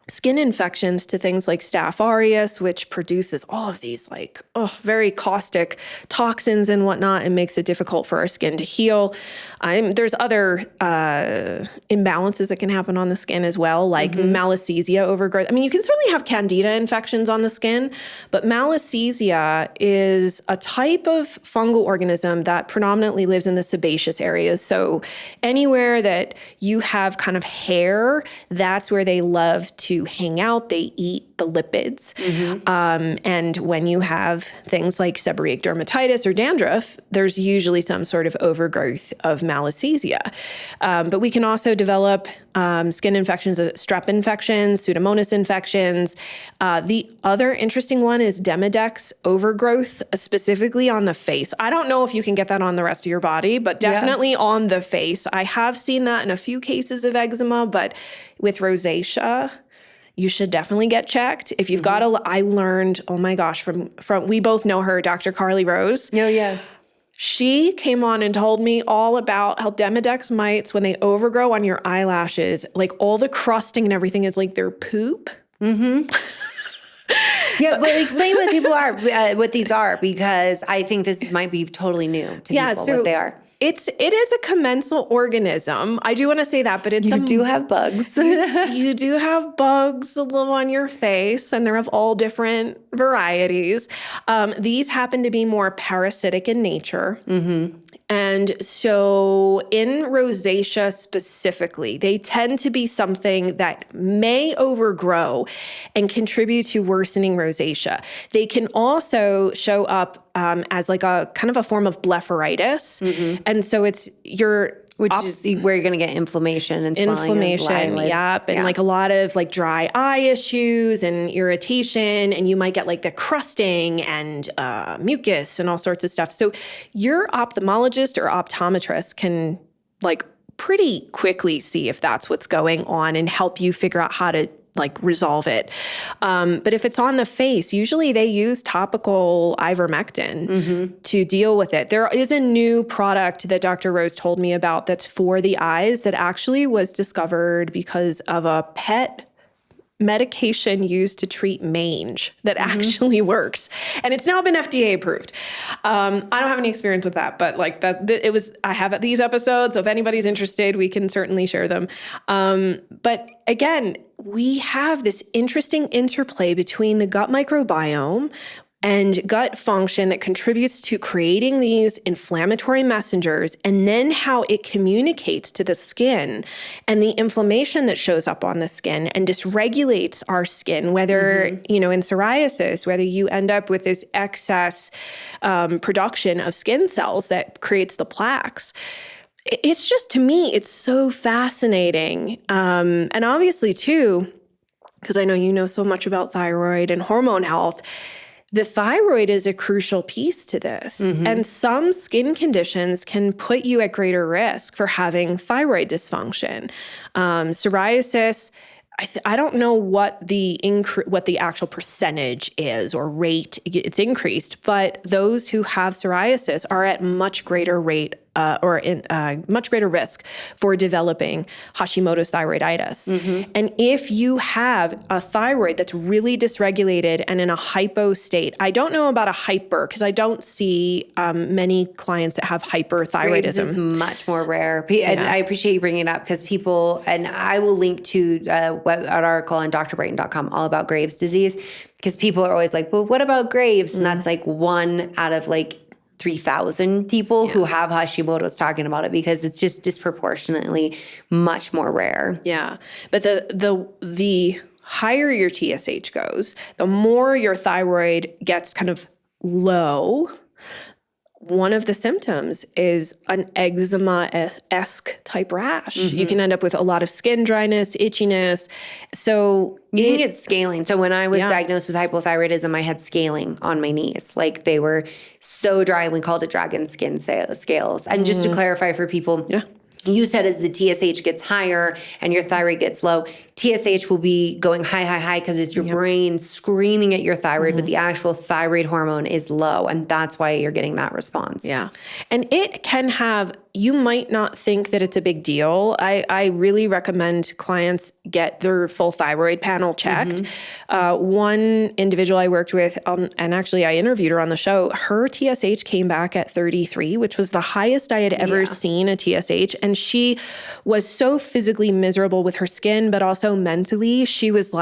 skin infections to things like Staph aureus, which produces all of these like very caustic toxins and whatnot, and makes it difficult for our skin to heal. There's other imbalances that can happen on the skin as well, like malassezia overgrowth. I mean, you can certainly have candida infections on the skin, but malassezia is a type of fungal organism that predominantly lives in the sebaceous areas. So anywhere that you have kind of hair, that's where they love to hang out. They eat the lipids. And when you have things like seborrheic dermatitis or dandruff, there's usually some sort of overgrowth of malassezia. But we can also develop skin infections, strep infections, Pseudomonas infections. The other interesting one is Demodex overgrowth, specifically on the face. I don't know if you can get that on the rest of your body, but definitely on the face. I have seen that in a few cases of eczema, but with rosacea, you should definitely get checked. If you've got I learned, oh my gosh, from we both know her, Dr. Carly Rose. Oh, yeah. She came on and told me all about how Demodex mites, when they overgrow on your eyelashes, like all the crusting and everything is like their poop. Yeah, but explain what people are, what these are, because I think this might be totally new to people, what they are. It is a commensal organism. I do want to say that, but You do have bugs. you do have bugs that live on your face, and they're of all different varieties. These happen to be more parasitic in nature. And so in rosacea specifically, they tend to be something that may overgrow and contribute to worsening rosacea. They can also show up as like a kind of a form of blepharitis. And so it's Which is where you're going to get inflammation and swelling. And like a lot of like dry eye issues and irritation, and you might get like the crusting and mucus and all sorts of stuff. So your ophthalmologist or optometrist can like pretty quickly see if that's what's going on and help you figure out how to like resolve it. But if it's on the face, usually they use topical ivermectin to deal with it. There is a new product that Dr. Rose told me about that's for the eyes that actually was discovered because of a pet medication used to treat mange that actually works. And it's now been FDA approved. I don't have any experience with that, but like I have these episodes. So if anybody's interested, we can certainly share them. But again, we have this interesting interplay between the gut microbiome and gut function that contributes to creating these inflammatory messengers, and then how it communicates to the skin and the inflammation that shows up on the skin and dysregulates our skin, whether, in psoriasis, whether you end up with this excess production of skin cells that creates the plaques. It's just, to me, it's so fascinating. And obviously, too, because I know you know so much about thyroid and hormone health, the thyroid is a crucial piece to this. And some skin conditions can put you at greater risk for having thyroid dysfunction. Psoriasis, I don't know what the actual percentage is or rate it's increased, but those who have psoriasis are at much greater rate much greater risk for developing Hashimoto's thyroiditis. And if you have a thyroid that's really dysregulated and in a hypo state, I don't know about a hyper because I don't see many clients that have hyperthyroidism. Graves is much more rare. And I appreciate you bringing it up because people, and I will link to an article on drbrighton.com all about Graves' disease, because people are always like, well, what about Graves? And that's like 1 out of like 3,000 people who have Hashimoto's talking about it, because it's just disproportionately much more rare. Yeah. But the higher your TSH goes, the more your thyroid gets kind of low. One of the symptoms is an eczema-esque type rash. You can end up with a lot of skin dryness, itchiness. So you can get scaling. So when I was diagnosed with hypothyroidism, I had scaling on my knees. Like they were so dry, we called it dragon skin scales. And just to clarify for people, you said as the TSH gets higher and your thyroid gets low, TSH will be going high because it's your brain screaming at your thyroid, but the actual thyroid hormone is low, and that's why you're getting that response. Yeah. And it can have you might not think that it's a big deal. I really recommend clients get their full thyroid panel checked. One individual I worked with, and actually I interviewed her on the show, her TSH came back at 33, which was the highest I had ever seen a TSH. And she was so physically miserable with her skin, but also mentally, she was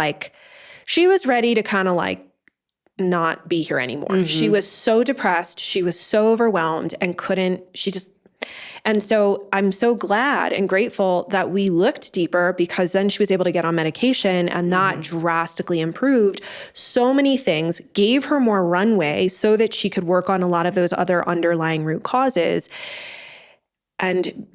ready to kind of like not be here anymore. She was so depressed. She was so overwhelmed and and so I'm so glad and grateful that we looked deeper, because then she was able to get on medication, and that drastically improved so many things, gave her more runway so that she could work on a lot of those other underlying root causes and,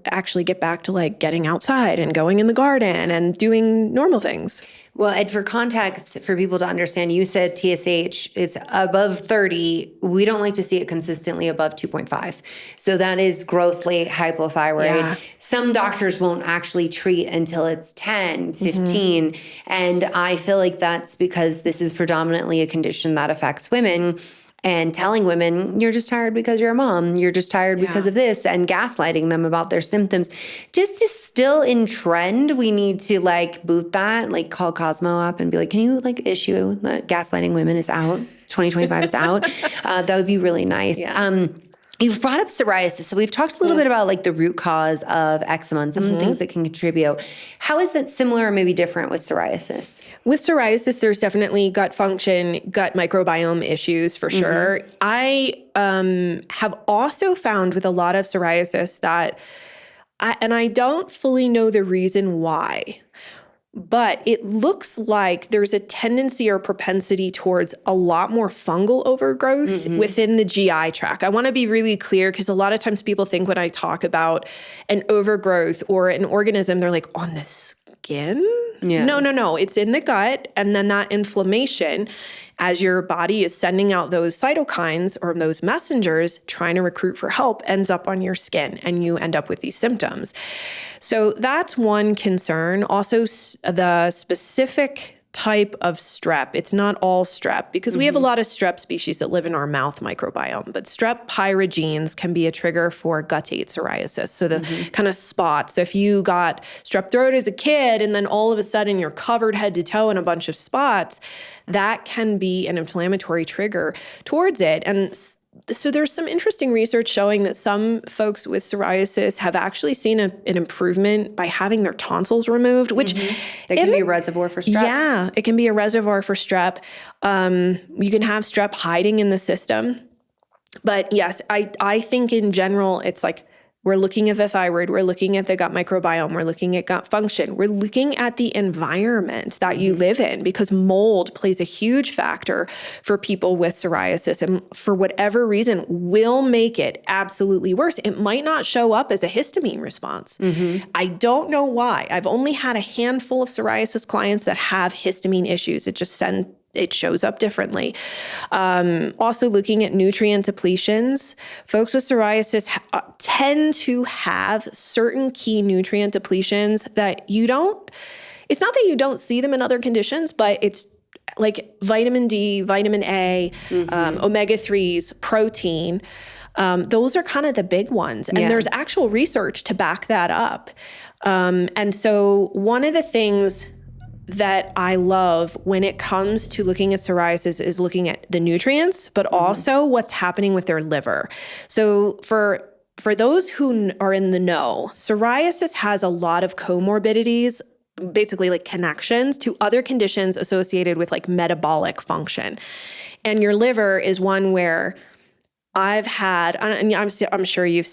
actually get back to like getting outside and going in the garden and doing normal things. Well, Ed, for context, for people to understand, you said TSH, it's above 30. We don't like to see it consistently above 2.5. So that is grossly hypothyroid. Yeah. Some doctors won't actually treat until it's 10, 15. And I feel like that's because this is predominantly a condition that affects women. And telling women, you're just tired because you're a mom, you're just tired because of this, and gaslighting them about their symptoms. Just is still in trend. We need to like boot that, like call Cosmo up and be like, can you like issue that gaslighting women is out, 2025 it's out. That would be really nice. Yeah. You've brought up psoriasis. So we've talked a little bit about like the root cause of eczema and some of the things that can contribute. How is that similar or maybe different with psoriasis? With psoriasis, there's definitely gut function, gut microbiome issues for sure. I have also found with a lot of psoriasis that, I don't fully know the reason why, but it looks like there's a tendency or propensity towards a lot more fungal overgrowth within the GI tract. I want to be really clear, because a lot of times people think when I talk about an overgrowth or an organism, they're like, on the skin? Yeah. No. It's in the gut. And then that inflammation, as your body is sending out those cytokines or those messengers trying to recruit for help, ends up on your skin, and you end up with these symptoms. So that's one concern. Also, the specific type of strep. It's not all strep, because we have a lot of strep species that live in our mouth microbiome, but strep pyrogenes can be a trigger for guttate psoriasis. So the kind of spots. So if you got strep throat as a kid and then all of a sudden you're covered head to toe in a bunch of spots, that can be an inflammatory trigger towards it. And so there's some interesting research showing that some folks with psoriasis have actually seen an improvement by having their tonsils removed, which that can be a reservoir for strep. Yeah, it can be a reservoir for strep. You can have strep hiding in the system. But yes, I think in general, it's like we're looking at the thyroid, we're looking at the gut microbiome, we're looking at gut function, we're looking at the environment that you live in, because mold plays a huge factor for people with psoriasis, and for whatever reason will make it absolutely worse. It might not show up as a histamine response. I don't know why. I've only had a handful of psoriasis clients that have histamine issues. It shows up differently. Also looking at nutrient depletions. Folks with psoriasis tend to have certain key nutrient depletions that it's not that you don't see them in other conditions, but it's like vitamin D, vitamin A, omega-3s, protein. Those are kind of the big ones. And there's actual research to back that up. And so one of the things that I love when it comes to looking at psoriasis is looking at the nutrients, but also what's happening with their liver. So for those who are in the know, psoriasis has a lot of comorbidities, basically like connections to other conditions associated with like metabolic function. And your liver is one where I've had, and I'm sure you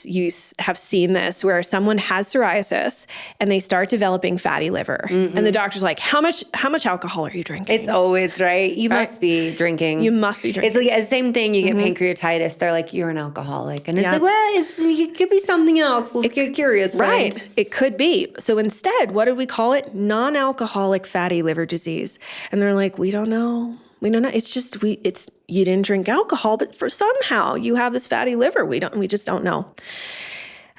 have seen this, where someone has psoriasis and they start developing fatty liver, and the doctor's like, "How much alcohol are you drinking?" It's always right. You must be drinking. You must be drinking. It's like the same thing. You get pancreatitis. They're like, "You're an alcoholic," and it's like, well, it could be something else. Let's get curious, right? It could be. So instead, what did we call it? Non-alcoholic fatty liver disease. And they're like, "We don't know. We don't know. It's just you didn't drink alcohol, but somehow you have this fatty liver. We just don't know."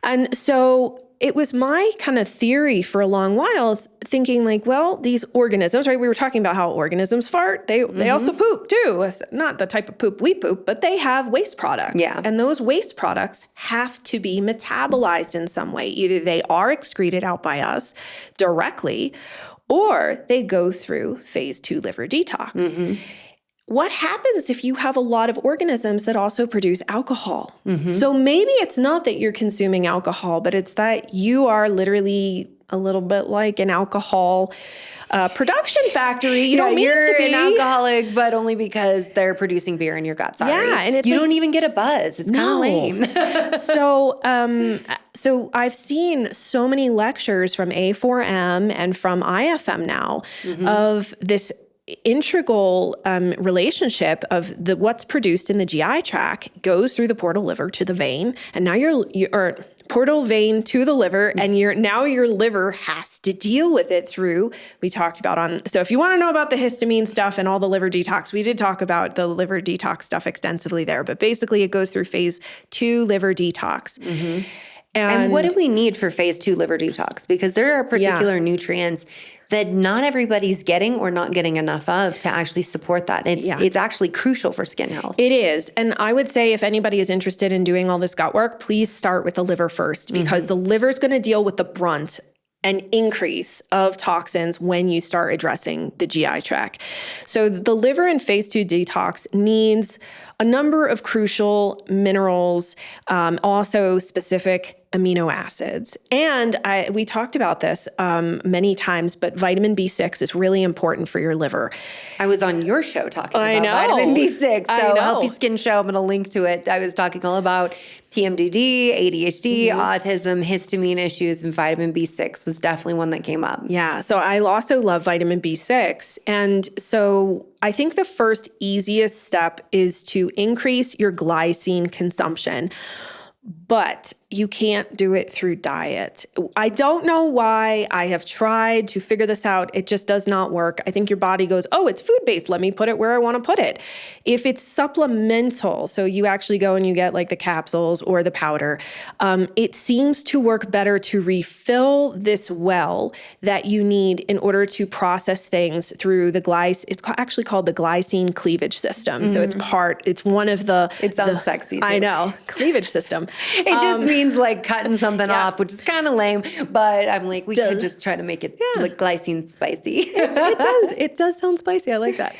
And so it was my kind of theory for a long while, thinking like, well, these organisms, right? We were talking about how organisms fart. They also poop too. It's not the type of poop we poop, but they have waste products. Yeah. And those waste products have to be metabolized in some way. Either they are excreted out by us directly, or they go through phase 2 liver detox. What happens if you have a lot of organisms that also produce alcohol? So maybe it's not that you're consuming alcohol, but it's that you are literally a little bit like an alcohol production factory. You don't mean to be an alcoholic, but only because they're producing beer in your gut. Sorry. Yeah, and it's you like, don't even get a buzz. It's kind of lame. So I've seen so many lectures from A4M and from IFM now of this integral relationship of what's produced in the GI tract goes through the portal liver to the vein, and now you're portal vein to the liver, and now your liver has to deal with it through, we talked about so if you want to know about the histamine stuff and all the liver detox, we did talk about the liver detox stuff extensively there, but basically it goes through phase 2 liver detox. And what do we need for phase 2 liver detox? Because there are particular nutrients that not everybody's getting or not getting enough of to actually support that. It's actually crucial for skin health. It is. And I would say if anybody is interested in doing all this gut work, please start with the liver first, because the liver is going to deal with the brunt and increase of toxins when you start addressing the GI tract. So the liver in phase 2 detox needs a number of crucial minerals, also specific amino acids. And we talked about this many times, but vitamin B6 is really important for your liver. I was on your show talking about vitamin B6. So Healthy Skin Show, I'm going to link to it. I was talking all about TMDD, ADHD, autism, histamine issues, and vitamin B6 was definitely one that came up. Yeah. So I also love vitamin B6. And so I think the first easiest step is to increase your glycine consumption. But you can't do it through diet. I don't know why. I have tried to figure this out. It just does not work. I think your body goes, oh, it's food-based. Let me put it where I want to put it. If it's supplemental, so you actually go and you get like the capsules or the powder, it seems to work better to refill this well that you need in order to process things through the it's actually called the glycine cleavage system. So it's one of the— It sounds sexy too. I know, cleavage system. It just means like cutting something off, which is kind of lame, but I'm like, we could just try to make it like glycine spicy. It does sound spicy. I like that.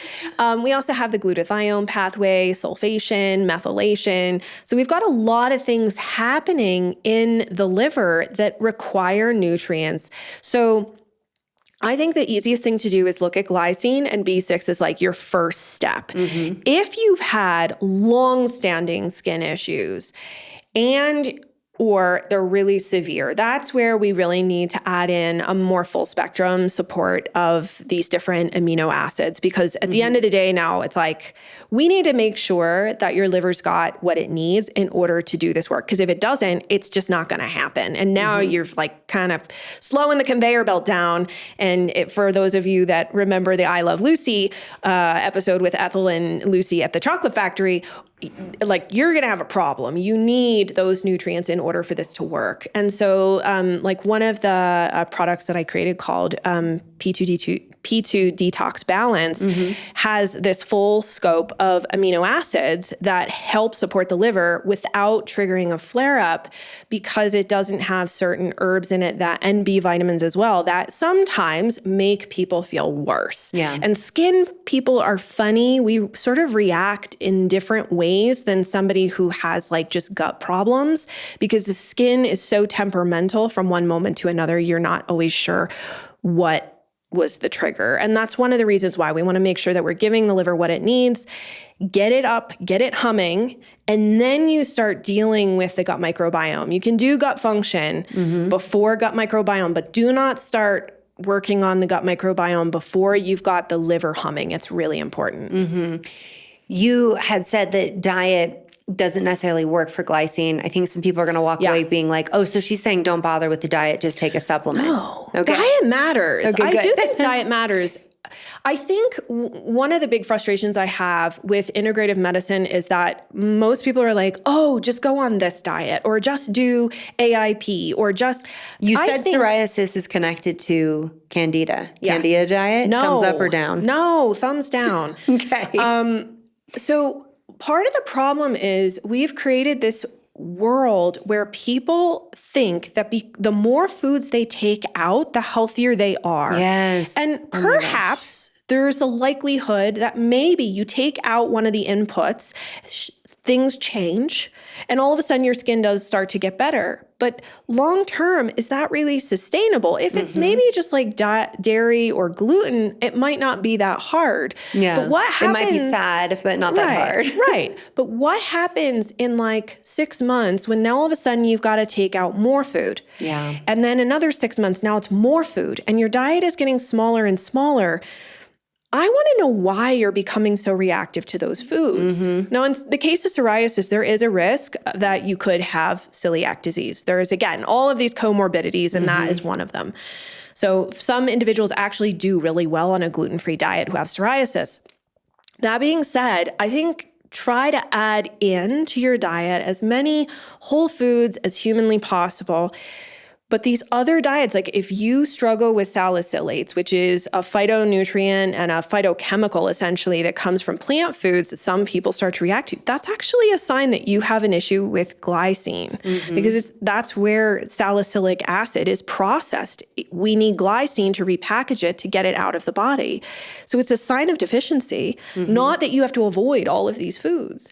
We also have the glutathione pathway, sulfation, methylation. So we've got a lot of things happening in the liver that require nutrients. So I think the easiest thing to do is look at glycine, and B6 is like your first step. If you've had long-standing skin issues or they're really severe, that's where we really need to add in a more full spectrum support of these different amino acids, because at the end of the day now, it's like we need to make sure that your liver's got what it needs in order to do this work. Because if it doesn't, it's just not going to happen. And now you're like kind of slowing the conveyor belt down. And for those of you that remember the I Love Lucy episode with Ethel and Lucy at the chocolate factory, like you're going to have a problem. You need those nutrients in order for this to work. And so like one of the products that I created called P2 Detox Balance has this full scope of amino acids that help support the liver without triggering a flare-up, because it doesn't have certain herbs in it and B vitamins as well that sometimes make people feel worse. Yeah. And skin people are funny. We sort of react in different ways than somebody who has like just gut problems, because the skin is so temperamental from one moment to another. You're not always sure what was the trigger. And that's one of the reasons why we want to make sure that we're giving the liver what it needs, get it up, get it humming, and then you start dealing with the gut microbiome. You can do gut function before gut microbiome, but do not start working on the gut microbiome before you've got the liver humming. It's really important. You had said that diet doesn't necessarily work for glycine. I think some people are going to walk away being like, oh, so she's saying don't bother with the diet, just take a supplement. No, Okay. diet matters. Okay, I good. do think diet matters. I think one of the big frustrations I have with integrative medicine is that most people are like, oh, just go on this diet or just do AIP or just. You said psoriasis is connected to candida. Yes. Candida diet, thumbs up or down? No, thumbs down. Okay. So part of the problem is we've created this world where people think that the more foods they take out, the healthier they are. Yes. And perhaps there's a likelihood that maybe you take out one of the inputs, things change, and all of a sudden your skin does start to get better. But long term, is that really sustainable? If it's maybe just like dairy or gluten, it might not be that hard. Yeah. But what happens? It might be sad, but not that hard. Right. But what happens in like 6 months when now all of a sudden you've got to take out more food? Yeah. And then another 6 months, now it's more food, and your diet is getting smaller and smaller. I want to know why you're becoming so reactive to those foods. Now, in the case of psoriasis, there is a risk that you could have celiac disease. There is, again, all of these comorbidities, and that is one of them. So some individuals actually do really well on a gluten-free diet who have psoriasis. That being said, I think try to add in to your diet as many whole foods as humanly possible. But these other diets, like if you struggle with salicylates, which is a phytonutrient and a phytochemical essentially that comes from plant foods that some people start to react to, that's actually a sign that you have an issue with glycine because that's where salicylic acid is processed. We need glycine to repackage it to get it out of the body. So it's a sign of deficiency, not that you have to avoid all of these foods.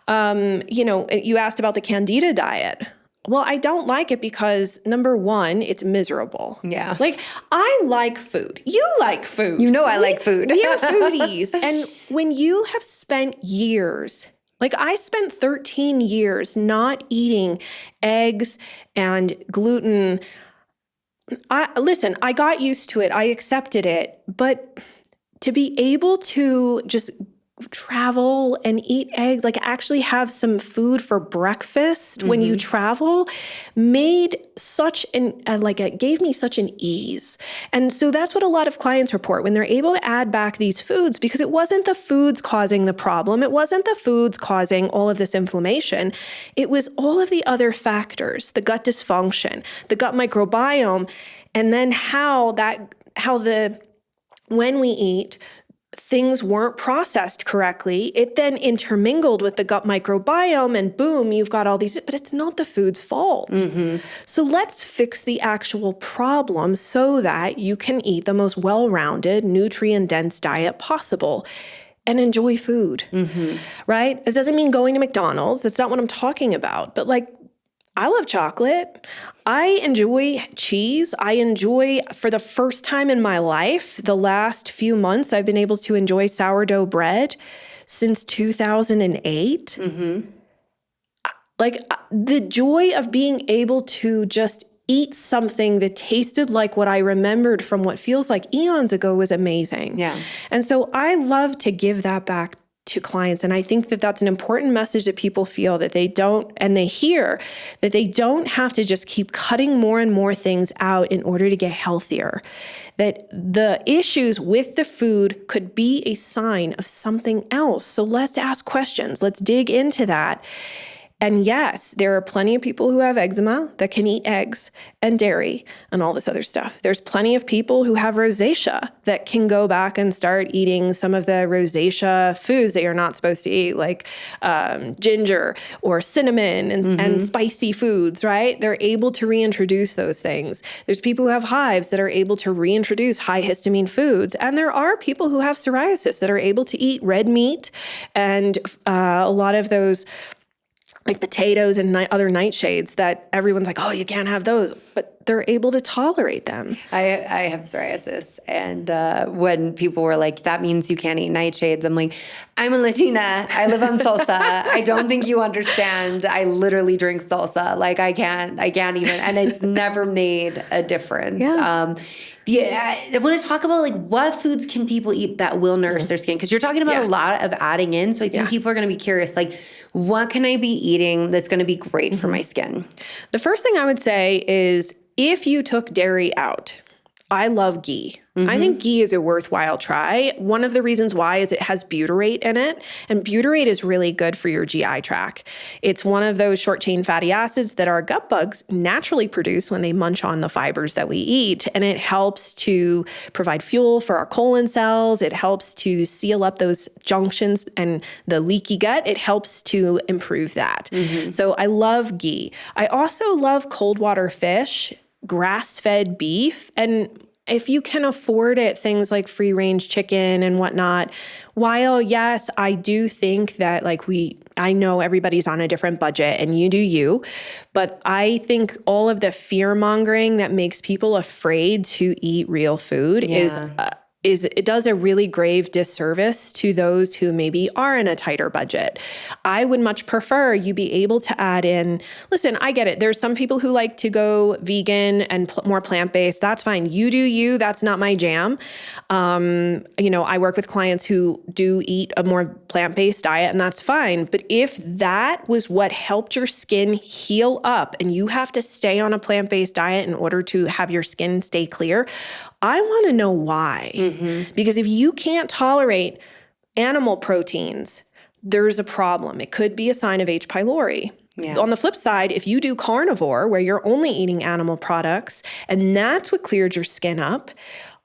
You asked about the Candida diet. Well, I don't like it because, number one, it's miserable. Yeah. Like, I like food. You like food. You know I like food. We are foodies. And when you have spent years, like I spent 13 years not eating eggs and gluten. Listen, I got used to it. I accepted it. But to be able to just travel and eat eggs, like actually have some food for breakfast when you travel, made such it gave me such an ease. And so that's what a lot of clients report when they're able to add back these foods, because it wasn't the foods causing the problem. It wasn't the foods causing all of this inflammation. It was all of the other factors, the gut dysfunction, the gut microbiome, and then when we eat, things weren't processed correctly. It then intermingled with the gut microbiome and boom, you've got all these, but it's not the food's fault. So let's fix the actual problem so that you can eat the most well-rounded, nutrient-dense diet possible and enjoy food, right? It doesn't mean going to McDonald's. That's not what I'm talking about. But like, I love chocolate. I enjoy cheese. I enjoy, for the first time in my life, the last few months, I've been able to enjoy sourdough bread since 2008. Like the joy of being able to just eat something that tasted like what I remembered from what feels like eons ago was amazing. Yeah. And so I love to give that back to clients. And I think that that's an important message that people feel that they don't, and they hear that they don't have to just keep cutting more and more things out in order to get healthier. That the issues with the food could be a sign of something else. So let's ask questions. Let's dig into that. And yes, there are plenty of people who have eczema that can eat eggs and dairy and all this other stuff. There's plenty of people who have rosacea that can go back and start eating some of the rosacea foods that you're not supposed to eat, like ginger or cinnamon and spicy foods, right? They're able to reintroduce those things. There's people who have hives that are able to reintroduce high histamine foods. And there are people who have psoriasis that are able to eat red meat and a lot of those like potatoes and other nightshades that everyone's like, oh, you can't have those, but they're able to tolerate them. I have psoriasis, and when people were like, that means you can't eat nightshades, I'm like, I'm a Latina. I live on salsa. I don't think you understand. I literally drink salsa. Like I can't even, and it's never made a difference. Yeah. I want to talk about like what foods can people eat that will nourish their skin? Because you're talking about a lot of adding in. So I think people are going to be curious, like, what can I be eating that's going to be great for my skin? The first thing I would say is if you took dairy out, I love ghee. I think ghee is a worthwhile try. One of the reasons why is it has butyrate in it, and butyrate is really good for your GI tract. It's one of those short-chain fatty acids that our gut bugs naturally produce when they munch on the fibers that we eat, and it helps to provide fuel for our colon cells. It helps to seal up those junctions and the leaky gut. It helps to improve that. So I love ghee. I also love cold water fish, grass-fed beef, and if you can afford it, things like free-range chicken and whatnot. While, yes, I do think that I know everybody's on a different budget and you do you, but I think all of the fear-mongering that makes people afraid to eat real food is it does a really grave disservice to those who maybe are in a tighter budget. I would much prefer you be able to add in, listen, I get it. There's some people who like to go vegan and more plant-based. That's fine. You do you. That's not my jam. I work with clients who do eat a more plant-based diet, and that's fine. But if that was what helped your skin heal up and you have to stay on a plant-based diet in order to have your skin stay clear, I want to know why. Because if you can't tolerate animal proteins, there's a problem. It could be a sign of H. pylori. On the flip side, if you do carnivore, where you're only eating animal products, and that's what cleared your skin up,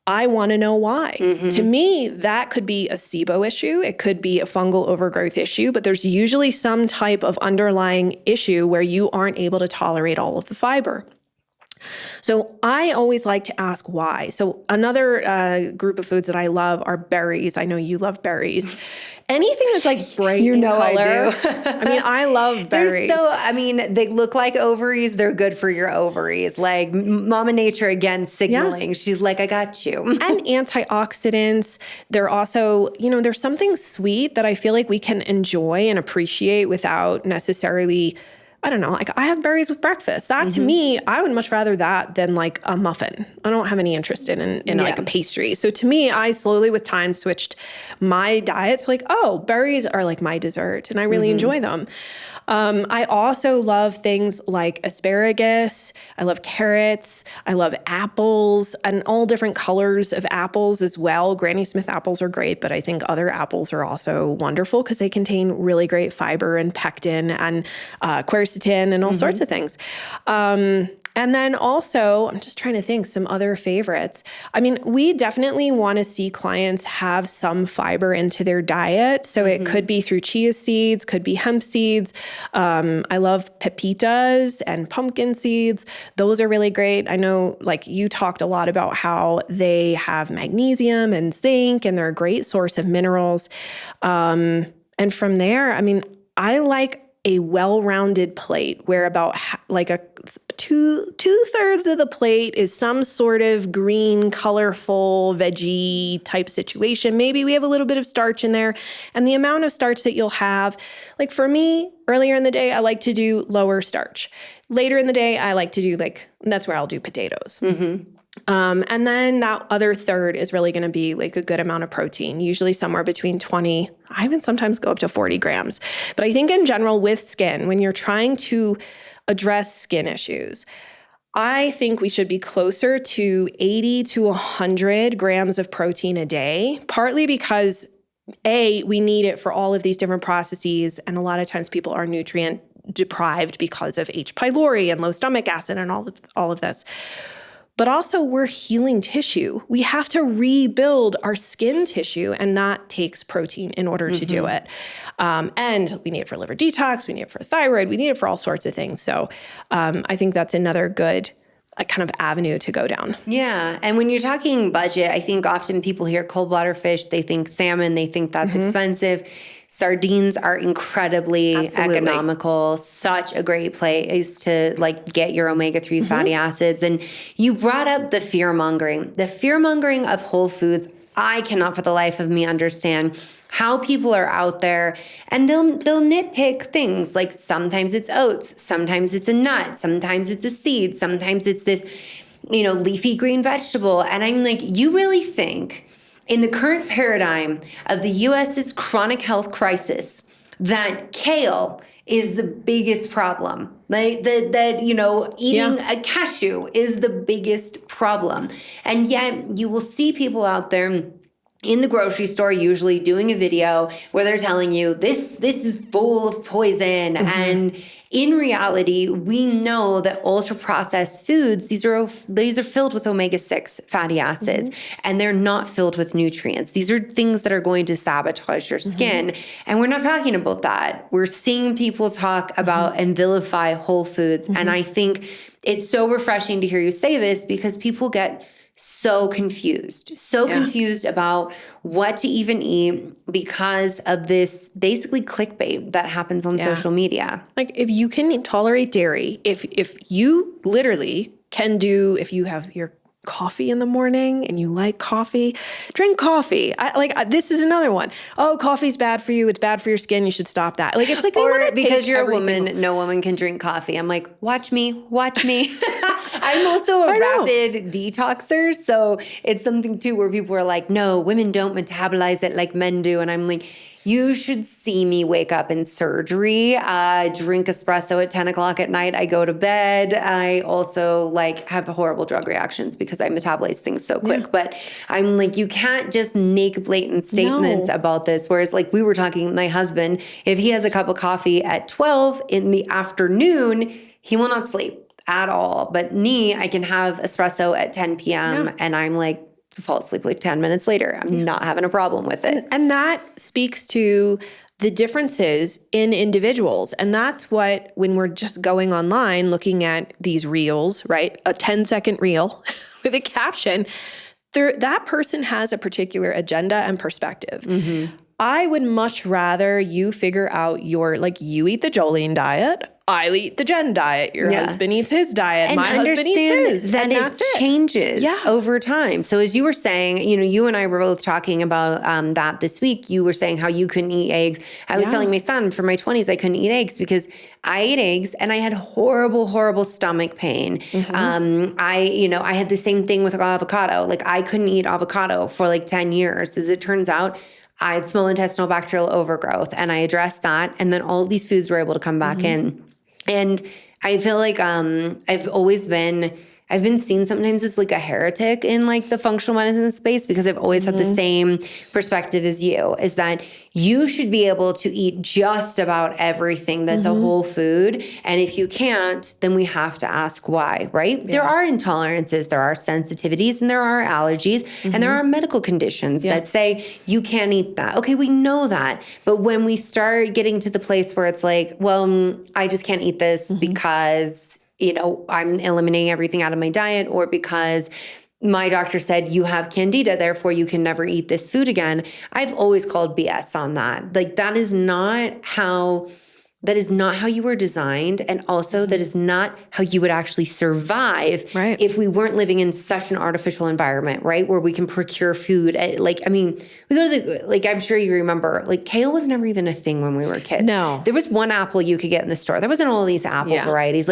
I want to know why. To me, that could be a SIBO issue. It could be a fungal overgrowth issue, but there's usually some type of underlying issue where you aren't able to tolerate all of the fiber. So I always like to ask why. So another group of foods that I love are berries. I know you love berries. Anything that's like bright in color. I do. I mean, I love berries. They look like ovaries. They're good for your ovaries. Like Mama Nature again signaling. She's like, I got you. And antioxidants. They're also, there's something sweet that I feel like we can enjoy and appreciate without necessarily, I don't know, like I have berries with breakfast. That to me, I would much rather that than like a muffin. I don't have any interest in like a pastry. So to me, I slowly with time switched my diet to like, oh, berries are like my dessert and I really enjoy them. I also love things like asparagus. I love carrots. I love apples and all different colors of apples as well. Granny Smith apples are great, but I think other apples are also wonderful because they contain really great fiber and pectin and quercetin and all sorts of things. And then also, I'm just trying to think some other favorites. I mean, we definitely want to see clients have some fiber into their diet. So it could be through chia seeds, could be hemp seeds. I love pepitas and pumpkin seeds. Those are really great. I know like you talked a lot about how they have magnesium and zinc and they're a great source of minerals. And from there, I mean, I like a well-rounded plate where about like a two-thirds of the plate is some sort of green, colorful, veggie type situation. Maybe we have a little bit of starch in there. And the amount of starch that you'll have, like for me, earlier in the day, I like to do lower starch. Later in the day, I like to do that's where I'll do potatoes. And then that other third is really going to be like a good amount of protein, usually somewhere between 20, I even sometimes go up to 40 grams. But I think in general with skin, when you're trying to address skin issues, I think we should be closer to 80 to 100 grams of protein a day, partly because we need it for all of these different processes. And a lot of times people are nutrient deprived because of H. pylori and low stomach acid and all of this. But also we're healing tissue. We have to rebuild our skin tissue, and that takes protein in order to do it. And we need it for liver detox, we need it for thyroid, we need it for all sorts of things. So I think that's another good kind of avenue to go down. Yeah. And when you're talking budget, I think often people hear cold water fish, they think salmon, they think that's expensive. Sardines are incredibly economical, such a great place to get your omega-3 fatty acids. And you brought up the fear-mongering. The fear-mongering of whole foods, I cannot for the life of me understand how people are out there and they'll nitpick things like sometimes it's oats, sometimes it's a nut, sometimes it's a seed, sometimes it's this, leafy green vegetable. And I'm like, you really think in the current paradigm of the U.S.'s chronic health crisis that kale is the biggest problem. Like that eating a cashew is the biggest problem. And yet you will see people out there in the grocery store usually doing a video where they're telling you this is full of poison. And in reality, we know that ultra processed foods, these are filled with omega-6 fatty acids, and they're not filled with nutrients. These are things that are going to sabotage your skin. And we're not talking about that. We're seeing people talk about and vilify whole foods. And I think it's so refreshing to hear you say this, because people get so confused about what to even eat because of this basically clickbait that happens on social media. Like, if you can tolerate dairy, if you literally can do, if you have your coffee in the morning and you like coffee, drink coffee. This is another one. Oh, coffee's bad for you. It's bad for your skin. You should stop that. Like, it's like, or because you're a woman, no woman can drink coffee. I'm like, watch me. I'm also a rapid detoxer. So it's something too where people are like, no, women don't metabolize it like men do. And I'm like, you should see me wake up in surgery, drink espresso at 10 o'clock at night. I go to bed. I also have horrible drug reactions because I metabolize things so quick. But I'm like, you can't just make blatant statements about this. Whereas we were talking, my husband, if he has a cup of coffee at 12 in the afternoon, he will not sleep at all. But me, I can have espresso at 10 p.m. and I'm fall asleep 10 minutes later. I'm not having a problem with it. And that speaks to the differences in individuals. And that's what, when we're just going online, looking at these reels, right? A 10-second reel with a caption, that person has a particular agenda and perspective. I would much rather you figure out you eat the Jolene diet, I eat the Jen diet, your husband eats his diet, and my husband eats his. That it changes over time. So as you were saying, you and I were both talking about that this week. You were saying how you couldn't eat eggs. I was telling my son for my 20s, I couldn't eat eggs because I ate eggs and I had horrible, horrible stomach pain. I had the same thing with avocado. I couldn't eat avocado for 10 years. As it turns out, I had small intestinal bacterial overgrowth, and I addressed that. And then all of these foods were able to come back in. And I feel like I've been seen sometimes as a heretic in the functional medicine space, because I've always had the same perspective as you, is that you should be able to eat just about everything that's a whole food. And if you can't, then we have to ask why, right? There are intolerances, there are sensitivities, and there are allergies, and there are medical conditions that say you can't eat that. Okay, we know that. But when we start getting to the place where it's I just can't eat this because I'm eliminating everything out of my diet, or because my doctor said you have candida, therefore you can never eat this food again. I've always called BS on that. That is not how you were designed. And also that is not how you would actually survive if we weren't living in such an artificial environment, right? Where we can procure food. We go to I'm sure you remember, kale was never even a thing when we were kids. No. There was one apple you could get in the store. There wasn't all these apple varieties.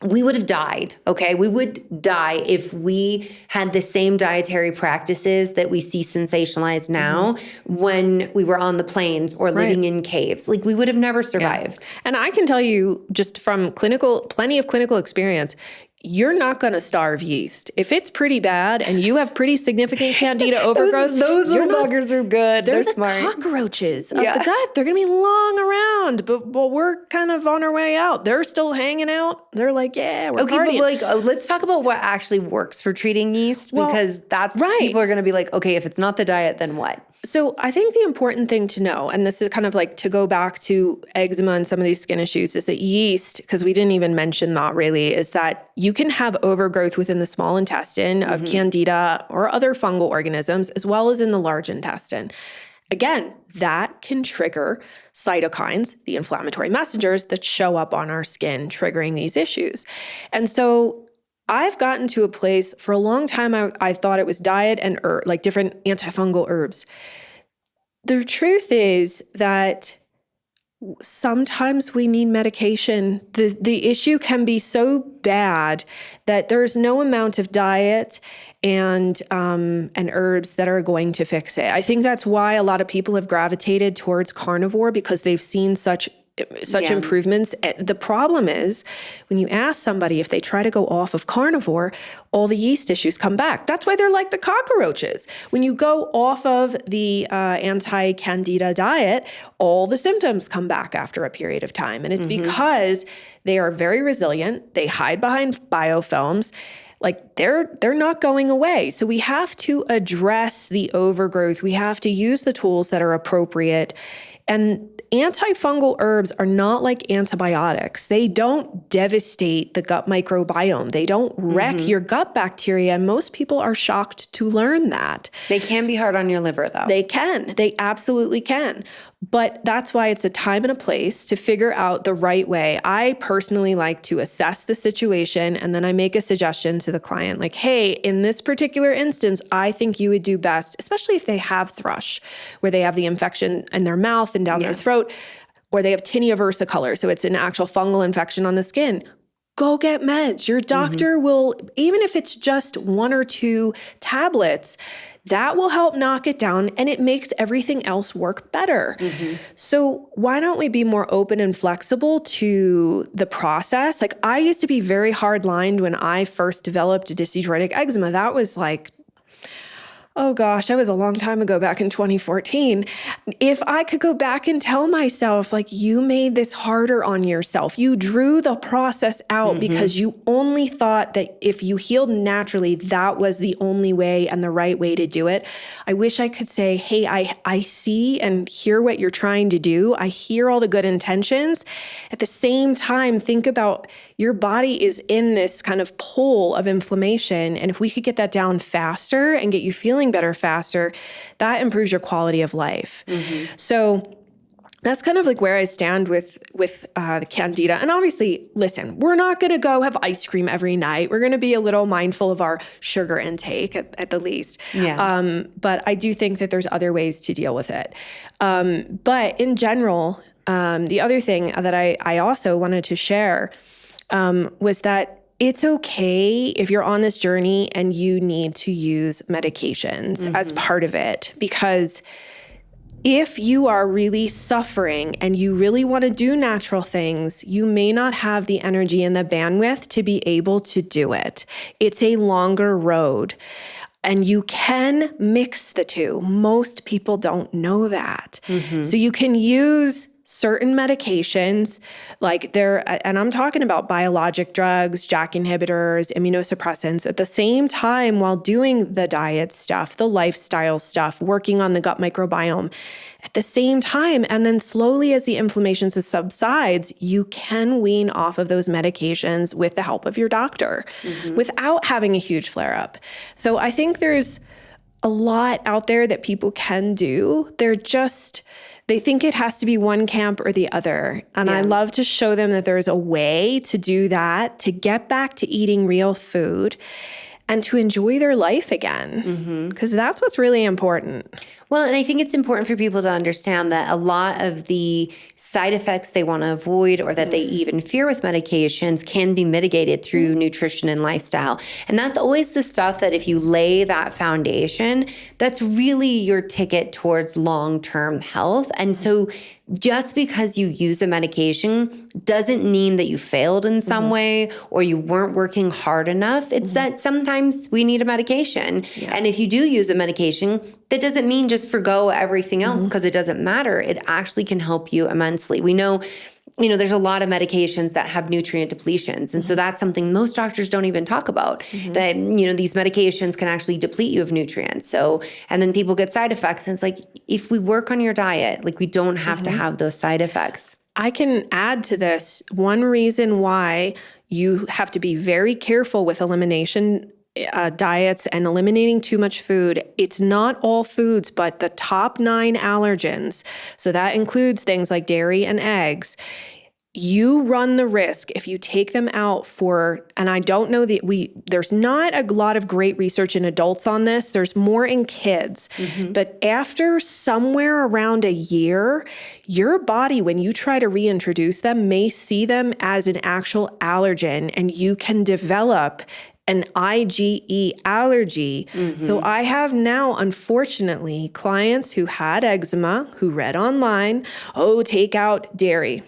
We would have died, okay? We would die if we had the same dietary practices that we see sensationalized now when we were on the plains or living in caves. We would have never survived. Yeah. And I can tell you, just from plenty of clinical experience, you're not going to starve yeast. If it's pretty bad and you have pretty significant candida overgrowth, those little buggers are good. They're smart. Cockroaches of the gut. They're going to be long around, but we're kind of on our way out. They're still hanging out. They're we're partying. But let's talk about what actually works for treating yeast, because that's people are going to be okay, if it's not the diet, then what? So I think the important thing to know, and this is kind of to go back to eczema and some of these skin issues, is that yeast, because we didn't even mention that really, is that you can have overgrowth within the small intestine of candida or other fungal organisms, as well as in the large intestine. Again, that can trigger cytokines, the inflammatory messengers that show up on our skin, triggering these issues. And so I've gotten to a place, for a long time, I thought it was diet and different antifungal herbs. The truth is that sometimes we need medication. The issue can be so bad that there's no amount of diet and herbs that are going to fix it. I think that's why a lot of people have gravitated towards carnivore, because they've seen such improvements. The problem is when you ask somebody if they try to go off of carnivore, all the yeast issues come back. That's why they're like the cockroaches. When you go off of the anti-candida diet, all the symptoms come back after a period of time. And it's because they are very resilient. They hide behind biofilms. Like they're not going away. So we have to address the overgrowth. We have to use the tools that are appropriate. And antifungal herbs are not like antibiotics. They don't devastate the gut microbiome. They don't wreck your gut bacteria. And most people are shocked to learn that. They can be hard on your liver, though. They can. They absolutely can. But that's why it's a time and a place to figure out the right way. I personally like to assess the situation, and then I make a suggestion to the client like, hey, in this particular instance, I think you would do best, especially if they have thrush, where they have the infection in their mouth and down their throat, or they have tinea versicolor, so it's an actual fungal infection on the skin. Go get meds. Your doctor will, even if it's just 1 or 2 tablets, that will help knock it down, and it makes everything else work better. So why don't we be more open and flexible to the process? Like I used to be very hard-lined when I first developed dyshidrotic eczema. That was like, oh gosh, that was a long time ago, back in 2014. If I could go back and tell myself, like, you made this harder on yourself. You drew the process out because you only thought that if you healed naturally, that was the only way and the right way to do it. I wish I could say, hey, I see and hear what you're trying to do. I hear all the good intentions. At the same time, think about your body is in this kind of pool of inflammation. And if we could get that down faster and get you feeling better faster, that improves your quality of life. So that's kind of like where I stand with the candida. And obviously, listen, we're not going to go have ice cream every night. We're going to be a little mindful of our sugar intake at the least. But I do think that there's other ways to deal with it. But in general, the other thing that I also wanted to share was that it's okay if you're on this journey and you need to use medications as part of it, because if you are really suffering and you really want to do natural things, you may not have the energy and the bandwidth to be able to do it. It's a longer road. And you can mix the two. Most people don't know that. So you can use certain medications, and I'm talking about biologic drugs, JAK inhibitors, immunosuppressants, at the same time while doing the diet stuff, the lifestyle stuff, working on the gut microbiome at the same time. And then slowly as the inflammation subsides, you can wean off of those medications with the help of your doctor without having a huge flare-up. So I think there's a lot out there that people can do. They think it has to be one camp or the other. And I love to show them that there's a way to do that, to get back to eating real food and to enjoy their life again, because that's what's really important. Well, and I think it's important for people to understand that a lot of the side effects they want to avoid or that they even fear with medications can be mitigated through nutrition and lifestyle. And that's always the stuff that if you lay that foundation, that's really your ticket towards long-term health. And so just because you use a medication doesn't mean that you failed in some way or you weren't working hard enough. It's that sometimes we need a medication. And if you do use a medication, that doesn't mean just forgo everything else because it doesn't matter. It actually can help you immensely. We know, there's a lot of medications that have nutrient depletions. And so that's something most doctors don't even talk about, that, these medications can actually deplete you of nutrients. So, and then people get side effects. And it's like, if we work on your diet, we don't have to have those side effects. I can add to this one reason why you have to be very careful with elimination diets and eliminating too much food. It's not all foods, but the top 9 allergens. So that includes things like dairy and eggs. you run the risk if you take them out for, and I don't know that there's not a lot of great research in adults on this. There's more in kids. But after somewhere around a year, your body, when you try to reintroduce them, may see them as an actual allergen, and you can develop an IgE allergy. So I have now, unfortunately, clients who had eczema, who read online, take out dairy.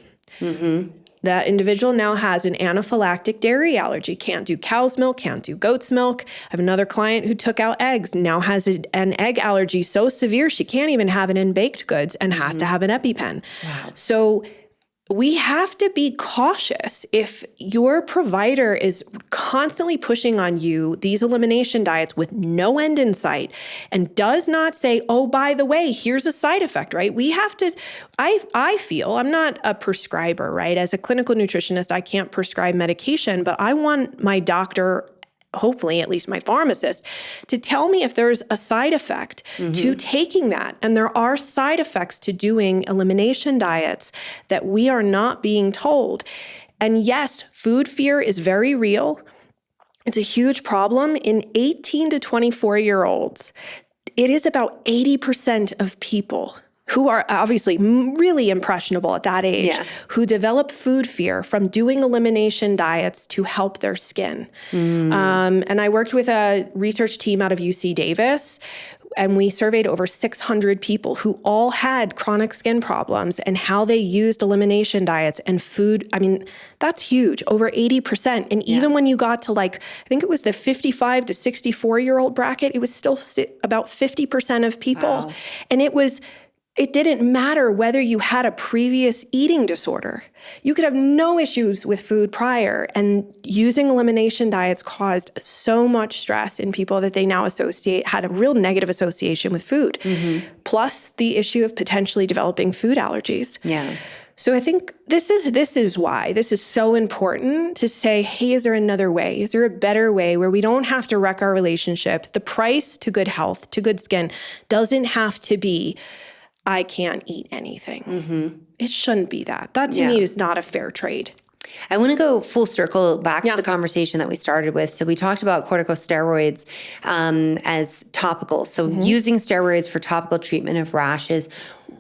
That individual now has an anaphylactic dairy allergy, can't do cow's milk, can't do goat's milk. I have another client who took out eggs, now has an egg allergy so severe she can't even have it in baked goods and has to have an EpiPen. Wow. So we have to be cautious. If your provider is constantly pushing on you these elimination diets with no end in sight and does not say, oh, by the way, here's a side effect, right? We have to, I feel, I'm not a prescriber, right? As a clinical nutritionist, I can't prescribe medication, but I want my doctor, hopefully at least my pharmacist, to tell me if there's a side effect to taking that. And there are side effects to doing elimination diets that we are not being told. And yes, food fear is very real. It's a huge problem in 18 to 24-year-olds. It is about 80% of people who are obviously really impressionable at that age, who develop food fear from doing elimination diets to help their skin. And I worked with a research team out of UC Davis, and we surveyed over 600 people who all had chronic skin problems and how they used elimination diets and food. I mean, that's huge, over 80%. And even when you got to I think it was the 55 to 64-year-old bracket, it was still about 50% of people. Wow. And it didn't matter whether you had a previous eating disorder. You could have no issues with food prior, and using elimination diets caused so much stress in people that they now had a real negative association with food, plus the issue of potentially developing food allergies. Yeah. So I think this is why this is so important to say, hey, is there another way? Is there a better way where we don't have to wreck our relationship? The price to good health, to good skin, doesn't have to be I can't eat anything. It shouldn't be that. That to me is not a fair trade. I want to go full circle back to the conversation that we started with. So we talked about corticosteroids as topical. So using steroids for topical treatment of rashes.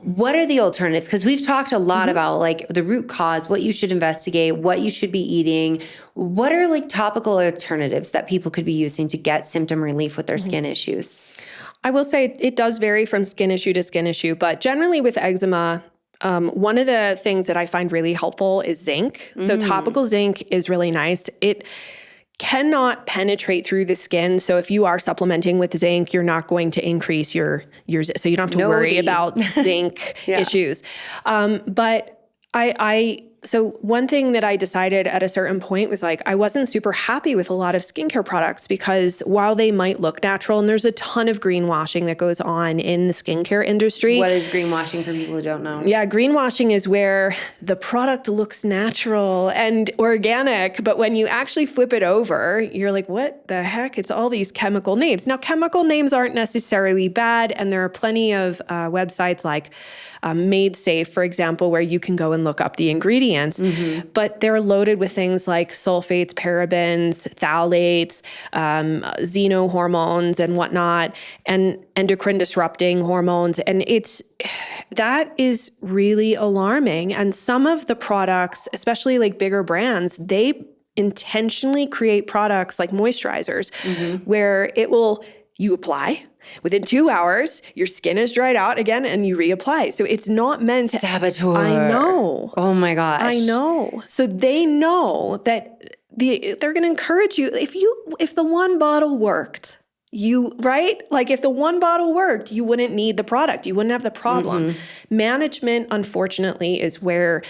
What are the alternatives? Because we've talked a lot about the root cause, what you should investigate, what you should be eating. What are topical alternatives that people could be using to get symptom relief with their skin issues? I will say it does vary from skin issue to skin issue, but generally with eczema, one of the things that I find really helpful is zinc. So topical zinc is really nice. It cannot penetrate through the skin. So if you are supplementing with zinc, you're not going to increase your so you don't have to worry about zinc issues. But so one thing that I decided at a certain point was I wasn't super happy with a lot of skincare products because while they might look natural, and there's a ton of greenwashing that goes on in the skincare industry. What is greenwashing for people who don't know? Yeah, greenwashing is where the product looks natural and organic, but when you actually flip it over, you're like, what the heck? It's all these chemical names. Now, chemical names aren't necessarily bad, and there are plenty of websites like Made Safe, for example, where you can go and look up the ingredients, but they're loaded with things like sulfates, parabens, phthalates, xenohormones and whatnot, and endocrine disrupting hormones. And that is really alarming. And some of the products, especially bigger brands, they intentionally create products like moisturizers where you apply. Within 2 hours, your skin is dried out again and you reapply. So it's not meant to— Saboteur. I know. Oh my gosh. I know. So they know that they're going to encourage you. If the one bottle worked, if the one bottle worked, you wouldn't need the product. You wouldn't have the problem. Management, unfortunately, is where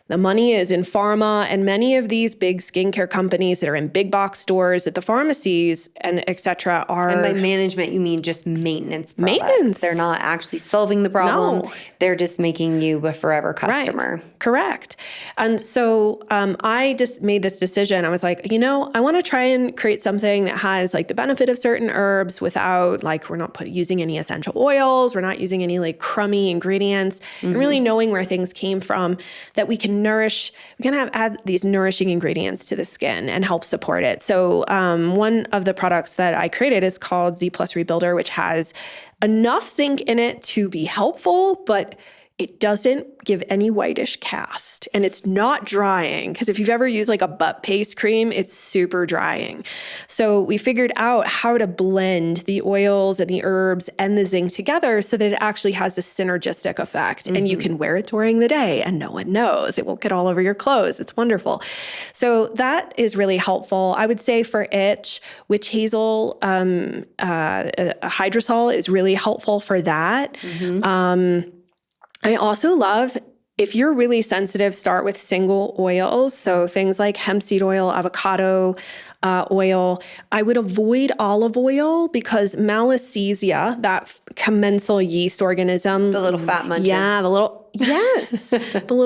the money is in pharma, and many of these big skincare companies that are in big box stores at the pharmacies and et cetera are— And by management, you mean just maintenance products. Maintenance. They're not actually solving the problem. No. They're just making you a forever customer. Right. Correct. And so I just made this decision. I was like, I want to try and create something that has the benefit of certain herbs without we're not using any essential oils. We're not using any crummy ingredients, and really knowing where things came from, that we can add these nourishing ingredients to the skin and help support it. So one of the products that I created is called Z+ Rebuilder, which has enough zinc in it to be helpful, but it doesn't give any whitish cast, and it's not drying, because if you've ever used like a butt paste cream, it's super drying. So we figured out how to blend the oils and the herbs and the zinc together so that it actually has this synergistic effect, and you can wear it during the day and no one knows. It won't get all over your clothes. It's wonderful. So that is really helpful. I would say for itch, witch hazel, hydrosol is really helpful for that. I also love, if you're really sensitive, start with single oils. So things like hemp seed oil, avocado oil. I would avoid olive oil because Malassezia, that commensal yeast organism. The little fat muncher. Yeah, the little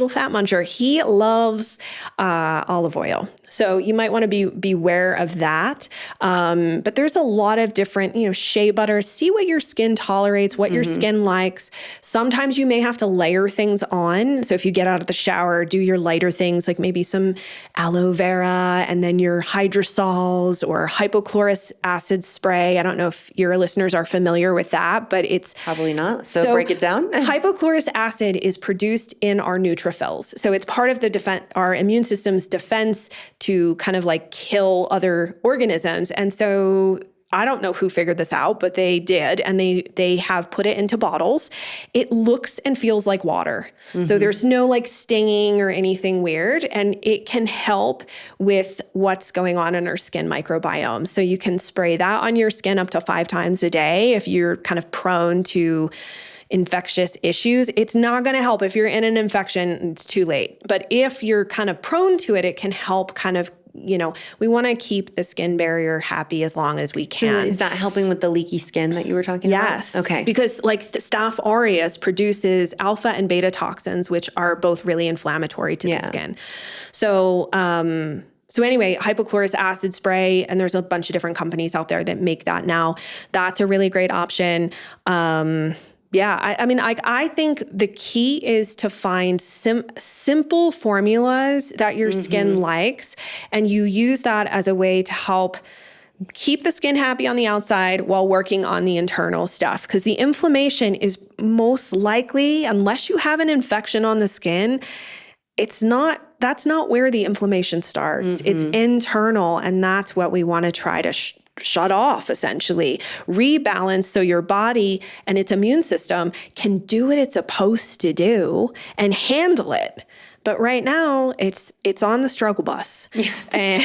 fat muncher. He loves olive oil. So you might want to beware of that. But there's a lot of different, shea butter. See what your skin tolerates, what your skin likes. Sometimes you may have to layer things on. So if you get out of the shower, do your lighter things like maybe some aloe vera and then your hydrosols or hypochlorous acid spray. I don't know if your listeners are familiar with that, but it's probably not. So break it down. Hypochlorous acid is produced in our neutrophils. So it's part of our immune system's defense to kind of like kill other organisms. And so I don't know who figured this out, but they did, and they have put it into bottles. It looks and feels like water. So there's no like stinging or anything weird, and it can help with what's going on in our skin microbiome. So you can spray that on your skin up to 5 times a day if you're kind of prone to infectious issues. It's not going to help if you're in an infection, it's too late. But if you're kind of prone to it, it can help kind of, we want to keep the skin barrier happy as long as we can. So is that helping with the leaky skin that you were talking about? Yes. Okay. Because like the Staph aureus produces alpha and beta toxins, which are both really inflammatory to the skin. So, so anyway, hypochlorous acid spray, and there's a bunch of different companies out there that make that now. That's a really great option. I think the key is to find simple formulas that your skin likes, and you use that as a way to help keep the skin happy on the outside while working on the internal stuff. Because the inflammation is most likely, unless you have an infection on the skin, that's not where the inflammation starts. It's internal, and that's what we want to try to shut off, essentially. Rebalance so your body and its immune system can do what it's supposed to do and handle it. But right now, it's on the struggle bus. And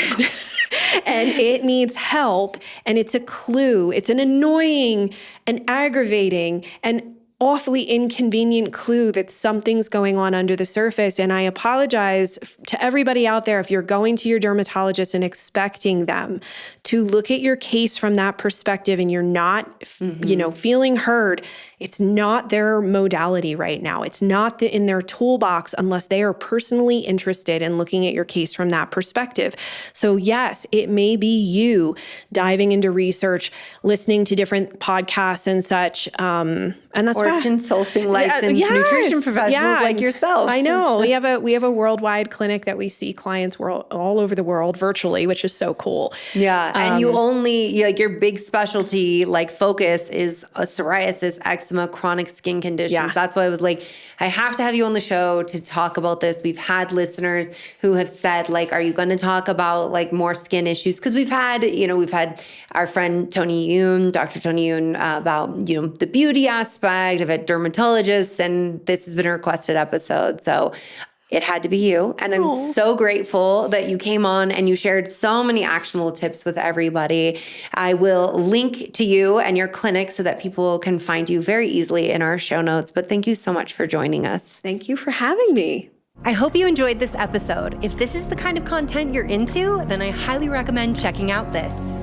it needs help, and it's a clue. It's an annoying and aggravating and awfully inconvenient clue that something's going on under the surface. And I apologize to everybody out there if you're going to your dermatologist and expecting them to look at your case from that perspective and you're not, feeling heard. It's not their modality right now. It's not in their toolbox unless they are personally interested in looking at your case from that perspective. So yes, it may be you diving into research, listening to different podcasts and such. And that's or consulting licensed nutrition professionals like yourself. I know. We have a worldwide clinic that we see clients all over the world virtually, which is so cool. Yeah. And your big specialty, focus is psoriasis, eczema, chronic skin conditions. Yeah. That's why I was like, I have to have you on the show to talk about this. We've had listeners who have said, are you going to talk about more skin issues? Because we've had our friend Tony Yoon, Dr. Tony Yoon, about, the beauty aspect. I've had dermatologists, and this has been a requested episode. So it had to be you. And I'm so grateful that you came on and you shared so many actionable tips with everybody. I will link to you and your clinic so that people can find you very easily in our show notes. But thank you so much for joining us. Thank you for having me. I hope you enjoyed this episode. If this is the kind of content you're into, then I highly recommend checking out this.